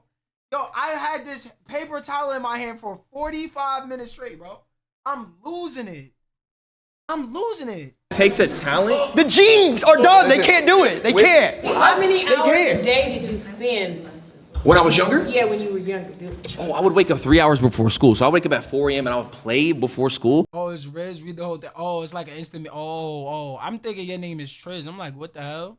Speaker 1: Yo, I had this paper towel in my hand for 45 minutes straight, bro. I'm losing it.
Speaker 6: Takes a talent.
Speaker 8: The genes are done. They can't do it. They can't.
Speaker 14: How many hours a day did you spend?
Speaker 6: When I was younger?
Speaker 14: Yeah, when you were younger.
Speaker 6: Oh, I would wake up 3 hours before school. So I wake up at 4 a.m. and I would play before school.
Speaker 1: Oh, it's Riz, read the whole thing. Oh, it's like an instant. Oh, I'm thinking your name is Triz. I'm like, what the hell?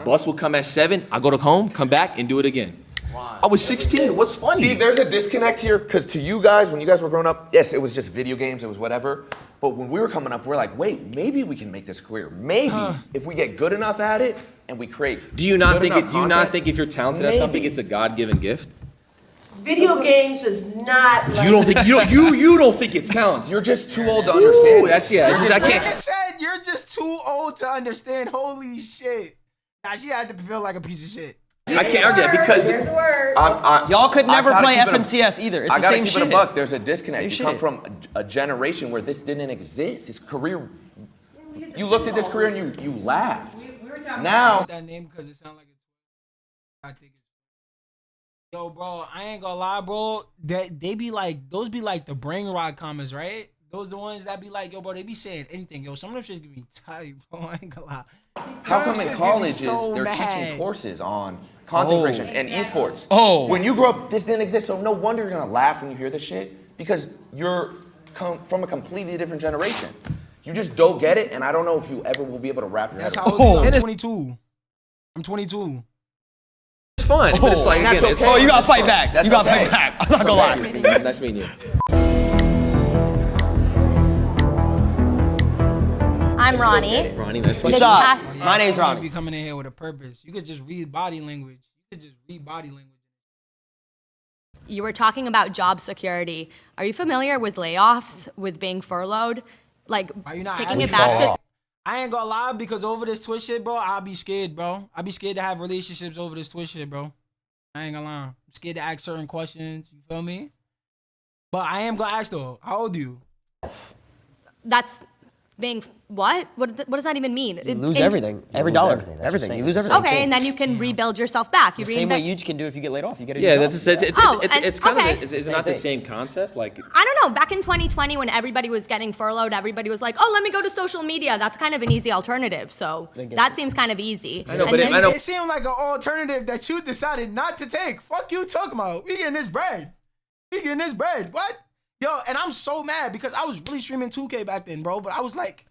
Speaker 6: Bus would come at 7. I go to home, come back, and do it again. I was 16. What's funny?
Speaker 3: See, there's a disconnect here because to you guys, when you guys were growing up, yes, it was just video games, it was whatever. But when we were coming up, we're like, wait, maybe we can make this career. Maybe if we get good enough at it and we create.
Speaker 6: Do you not think
Speaker 3: content,
Speaker 6: if you're talented at something, it's a God-given gift?
Speaker 9: Video games is not like.
Speaker 6: You don't think you don't think it's talent.
Speaker 3: You're just too old to understand.
Speaker 6: Ooh, that's yeah. It's just, I
Speaker 1: Like I
Speaker 6: can't.
Speaker 1: said, you're just too old to understand. Holy shit. Now she had to feel like a piece of shit.
Speaker 6: I can't argue that because
Speaker 14: There's the word.
Speaker 8: Y'all could never
Speaker 3: gotta
Speaker 8: play
Speaker 3: keep it a-
Speaker 8: FNCS either. It's
Speaker 3: I
Speaker 8: the
Speaker 3: gotta
Speaker 8: same
Speaker 3: keep
Speaker 8: shit.
Speaker 3: it a buck. There's a disconnect.
Speaker 8: Same
Speaker 3: You come
Speaker 8: shit.
Speaker 3: from a generation where this didn't exist. This career, you looked at this career and you laughed. Now,
Speaker 1: That name because it sounds like it's. I think it's. Yo, bro, I ain't gonna lie, bro. They be like, those be like the brain rot comments, right? Those the ones that be like, yo, bro, they be saying anything. Yo, some of them shits give me tight, bro. I ain't gonna lie.
Speaker 3: how come
Speaker 1: Some
Speaker 3: in
Speaker 1: shits get me
Speaker 3: colleges
Speaker 1: so
Speaker 3: they're
Speaker 1: mad.
Speaker 3: teaching courses on content creation and esports?
Speaker 8: Oh.
Speaker 3: When you grew up, this didn't exist. So no wonder you're gonna laugh when you hear this shit because you're from a completely different generation. You just don't get it, and I don't know if you ever will be able to wrap your
Speaker 1: That's
Speaker 3: head
Speaker 1: how
Speaker 3: around
Speaker 1: old
Speaker 3: it.
Speaker 1: I'm 22. I'm 22.
Speaker 6: It's fun, but it's like
Speaker 3: that's
Speaker 6: again, it's.
Speaker 3: okay.
Speaker 8: Oh, you gotta fight back.
Speaker 3: That's
Speaker 8: You gotta
Speaker 3: okay.
Speaker 8: fight back. I'm not gonna lie.
Speaker 6: Nice meeting you.
Speaker 5: I'm Ronnie.
Speaker 6: Ronnie, nice
Speaker 8: What's
Speaker 6: meeting you.
Speaker 8: up?
Speaker 5: Past-
Speaker 8: My name's
Speaker 1: Someone
Speaker 8: Ronnie.
Speaker 1: be coming in here with a purpose. You could just read body language.
Speaker 5: You were talking about job security. Are you familiar with layoffs, with being furloughed? Like
Speaker 1: Are you not
Speaker 5: taking
Speaker 1: asking
Speaker 5: it back to
Speaker 1: I ain't gonna lie, because over this Twitch shit, bro, I'll be scared, bro. I'll be scared to have relationships over this Twitch shit, bro. I ain't gonna lie. I'm scared to ask certain questions. You feel me? But I am gonna ask though. How old are you?
Speaker 5: that's being what? What does that even mean?
Speaker 8: You lose everything. Every dollar. Everything. You lose everything.
Speaker 5: Okay, and then you can rebuild yourself back. You
Speaker 8: The same way
Speaker 5: reinvent.
Speaker 8: you can do if you get laid off. You get a
Speaker 6: Yeah,
Speaker 8: new
Speaker 6: that's
Speaker 8: job.
Speaker 6: it's
Speaker 5: Oh, and-
Speaker 6: kind
Speaker 5: okay.
Speaker 6: of is it not the same concept? Like
Speaker 5: I don't know. Back in 2020, when everybody was getting furloughed, everybody was like, "Oh, let me go to social media." That's kind of an easy alternative. So that seems kind of easy.
Speaker 6: I know,
Speaker 5: And
Speaker 6: but
Speaker 5: then-
Speaker 6: I know.
Speaker 1: It seemed like an alternative that you decided not to take. Fuck you talking about. We getting this bread. We getting this bread. What? Yo, and I'm so mad because I was really streaming 2K back then, bro. But I was like,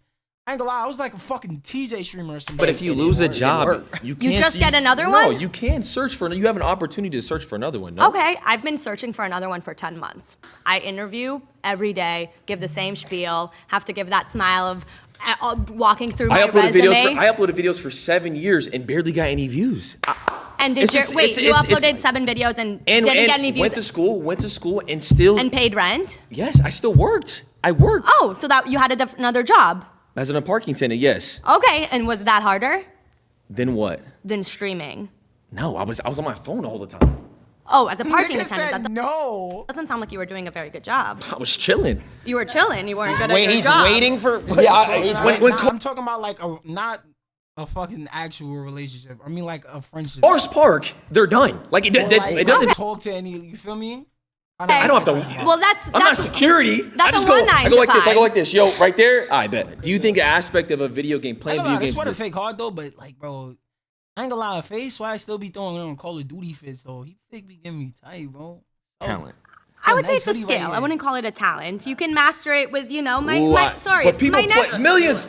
Speaker 1: I ain't gonna lie, I was like a fucking TJ streamer or something.
Speaker 6: But if you lose a job, you can't.
Speaker 5: just get another
Speaker 6: No,
Speaker 5: one?
Speaker 6: you can search for. You have an opportunity to search for another one. No?
Speaker 5: Okay, I've been searching for another one for 10 months. I interview every day, give the same spiel, have to give that smile of walking through my resume.
Speaker 6: I uploaded videos for 7 years and barely got any views.
Speaker 5: And did you uploaded 7 videos and didn't get any views
Speaker 6: Went to school, and still.
Speaker 5: and paid rent?
Speaker 6: Yes, I still worked. I worked.
Speaker 5: Oh, so that you had another job.
Speaker 6: As a parking attendant, yes.
Speaker 5: Okay, and was that harder
Speaker 6: Then what?
Speaker 5: than streaming?
Speaker 6: No, I was on my phone all the time.
Speaker 5: Oh, as a parking
Speaker 1: Nigga
Speaker 5: attendant,
Speaker 1: said no.
Speaker 5: Doesn't sound like you were doing a very good job.
Speaker 6: I was chilling.
Speaker 5: You were chilling. You weren't good
Speaker 8: Wait,
Speaker 5: at your
Speaker 8: he's
Speaker 5: job.
Speaker 8: waiting for.
Speaker 1: I'm talking about like not a fucking actual relationship. I mean like a friendship.
Speaker 6: Forest Park, they're done. Like it
Speaker 1: Or, like,
Speaker 6: doesn't.
Speaker 1: not talk to any. You feel me?
Speaker 6: I don't have to.
Speaker 5: Well,
Speaker 6: I'm not security. I just go. I go like this. I go like this. Yo, right there. I bet. Do you think an aspect of a video game playing video games?
Speaker 1: This sweater fake hard though, but like, bro, I ain't gonna lie. Face, why I still be throwing on Call of Duty fits though. He fake be giving me tight, bro.
Speaker 6: Talent.
Speaker 5: I would say it's a skill. I wouldn't call it a talent. You can master it with,
Speaker 6: But people millions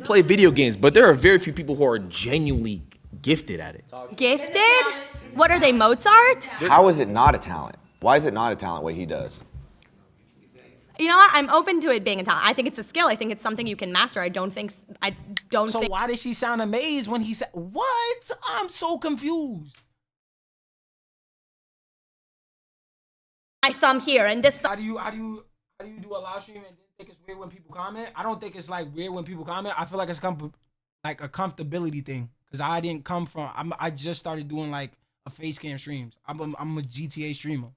Speaker 6: play video games, but there are very few people who are genuinely gifted at it.
Speaker 5: Gifted? What are they, Mozart?
Speaker 3: How is it not a talent? Why is it not a talent what he does?
Speaker 5: You know what? I'm open to it being a talent. I think it's a skill. I think it's something you can master.
Speaker 1: So why did she sound amazed when he said, what? I'm so confused.
Speaker 5: My thumb here and this.
Speaker 1: How do you do a live stream and then think it's weird when people comment? I don't think it's like weird when people comment. I feel like it's like a comfortability thing because I didn't come from. I just started doing like a face cam streams. I'm a GTA streamer.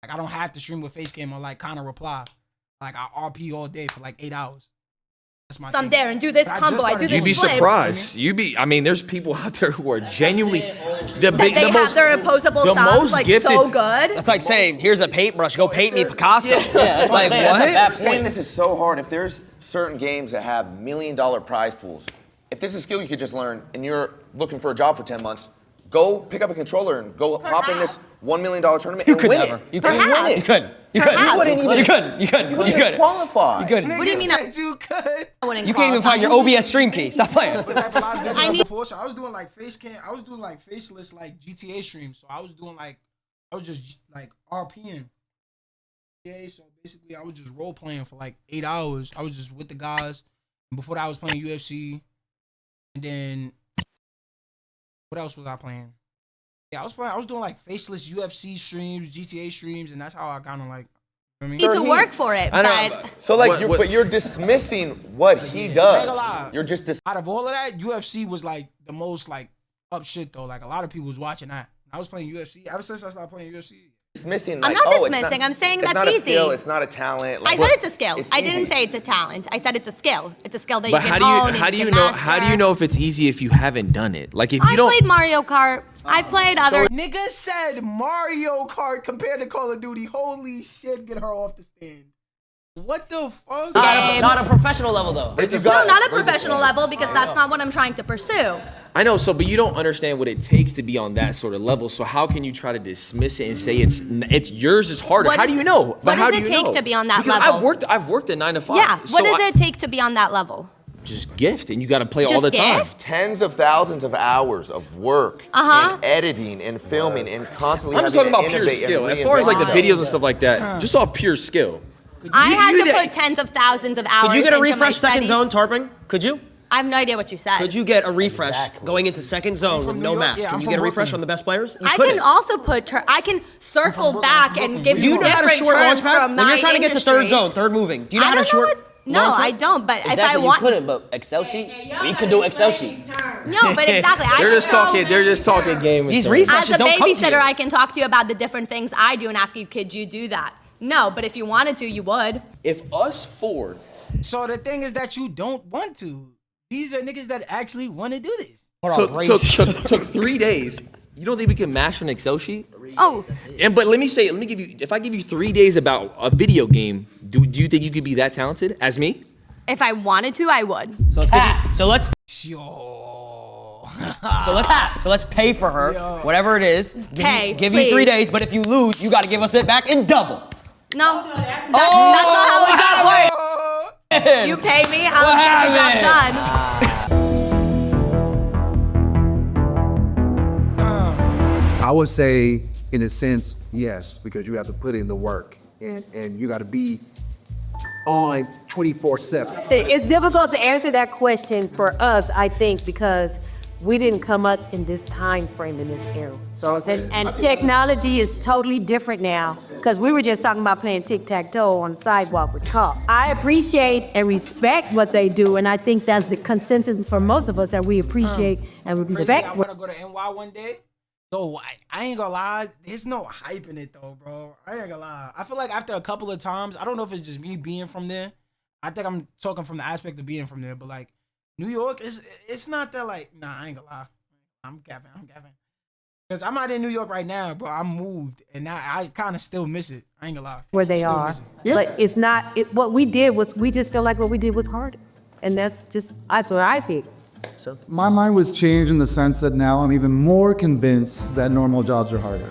Speaker 1: Like I don't have to stream with face cam or like kind of reply. Like I RP all day for like 8 hours. That's my
Speaker 5: thumb there and do this combo. I do this.
Speaker 6: You'd be surprised. I mean, there's people out there who are genuinely
Speaker 5: they have their opposable thumbs like
Speaker 6: gifted.
Speaker 5: So good.
Speaker 8: That's like saying, here's a paintbrush, go paint me Picasso.
Speaker 3: Yeah, that's
Speaker 8: like
Speaker 3: what?
Speaker 8: what?
Speaker 3: Saying this is so hard. If there's certain games that have $1 million prize pools, if there's a skill you could just learn and you're looking for a job for 10 months, go pick up a controller and go hop in this $1 million tournament and win it.
Speaker 8: You couldn't. You couldn't. You couldn't
Speaker 3: qualify.
Speaker 8: You couldn't.
Speaker 5: What do you mean?
Speaker 1: You could.
Speaker 8: You can't even find your OBS stream key. Stop playing.
Speaker 1: So I was doing like face cam. I was doing like faceless like GTA streams. So I was just like RPing. Yeah. So basically, I was just role playing for like 8 hours. I was just with the guys. And before that, I was playing UFC. And then what else was I playing? Yeah, I was doing like faceless UFC streams, GTA streams, and that's how I kind of like. You know
Speaker 5: need to work for it, but
Speaker 3: so like, but you're dismissing what he does. You're just
Speaker 1: out of all of that, UFC was like the most like up shit though. Like a lot of people was watching that. I was playing UFC ever since I started playing UFC.
Speaker 3: Dismissing.
Speaker 5: Like, I'm not dismissing. I'm saying that's easy.
Speaker 3: It's not a skill. It's not a talent.
Speaker 5: Like, I said it's a skill. I didn't say it's a talent. I said it's a skill. It's a skill that you can own.
Speaker 6: How do you know if it's easy if you haven't done it? Like if you don't.
Speaker 5: I played Mario Kart. I've played other.
Speaker 1: Nigga said Mario Kart compared to Call of Duty. Holy shit! Get her off the stand. What the fuck?
Speaker 8: Not a professional level though.
Speaker 5: No, not a professional level because that's not what I'm trying to pursue.
Speaker 6: I know, but you don't understand what it takes to be on that sort of level. So how can you try to dismiss it and say it's yours is harder? How do you know?
Speaker 5: What does it take to be on that level?
Speaker 6: I've worked at 9 to 5.
Speaker 5: Yeah. What does it take to be on that level?
Speaker 6: Just gift, and you got to play all the time.
Speaker 3: Tens of thousands of hours of work, and editing, and filming, and constantly.
Speaker 6: I'm just talking about pure skill. As far as like the videos and stuff like that, just off pure skill.
Speaker 5: I had to put tens of thousands of hours.
Speaker 8: Could you get a
Speaker 5: into
Speaker 8: refresh second
Speaker 5: studies.
Speaker 8: zone, Tarping? Could you?
Speaker 5: I have no idea what you said.
Speaker 8: Could you get a refresh going into second zone with no maps? Can you get a refresh on the best players?
Speaker 5: I can also I can circle back and give you different turns from my
Speaker 8: when you're trying to get to third zone, third moving. Do you know how to short?
Speaker 5: No, I don't. But if I want,
Speaker 18: you couldn't. But Excel sheet, we could do Excel sheet.
Speaker 5: No, but exactly.
Speaker 6: They're just talking game.
Speaker 8: These refreshes
Speaker 5: don't come to you. As a babysitter,
Speaker 8: you.
Speaker 5: I can talk to you about the different things I do and ask you, could you do that? No, but if you wanted to, you would.
Speaker 6: If us four.
Speaker 1: So the thing is that you don't want to. These are niggas that actually want to do this.
Speaker 6: Took 3 days. You don't think we can master an Excel sheet?
Speaker 5: Oh.
Speaker 6: But let me give you. If I give you 3 days about a video game, do you think you could be that talented as me?
Speaker 5: If I wanted to, I would.
Speaker 8: So let's pay for her, whatever it is. Give you 3 days, but if you lose, you got to give us it back in double.
Speaker 5: No, that's not how it's gonna work. You pay me, I'll get the job done.
Speaker 2: I would say, in a sense, yes, because you have to put in the work and you got to be on 24/7.
Speaker 11: It's difficult to answer that question for us, I think, because we didn't come up in this time frame in this era. And technology is totally different now, because we were just talking about playing tic-tac-toe on the sidewalk with Carl. I appreciate and respect what they do, and I think that's the consensus for most of us, that we appreciate and respect.
Speaker 1: I want to go to NY one day. Though I ain't gonna lie, there's no hype in it though, bro. I ain't gonna lie. I feel like after a couple of times, I don't know if it's just me being from there. I think I'm talking from the aspect of being from there, but like New York, it's not that like, nah, I ain't gonna lie. I'm gapping. Cause I'm out in New York right now, bro. I moved, and I kind of still miss it. I ain't gonna lie.
Speaker 11: Where they
Speaker 1: Still
Speaker 11: are.
Speaker 1: miss it.
Speaker 11: But it's not, what we did was, we just feel like what we did was harder. And that's what I think.
Speaker 18: So
Speaker 17: My mind was changed in the sense that now I'm even more convinced that normal jobs are harder.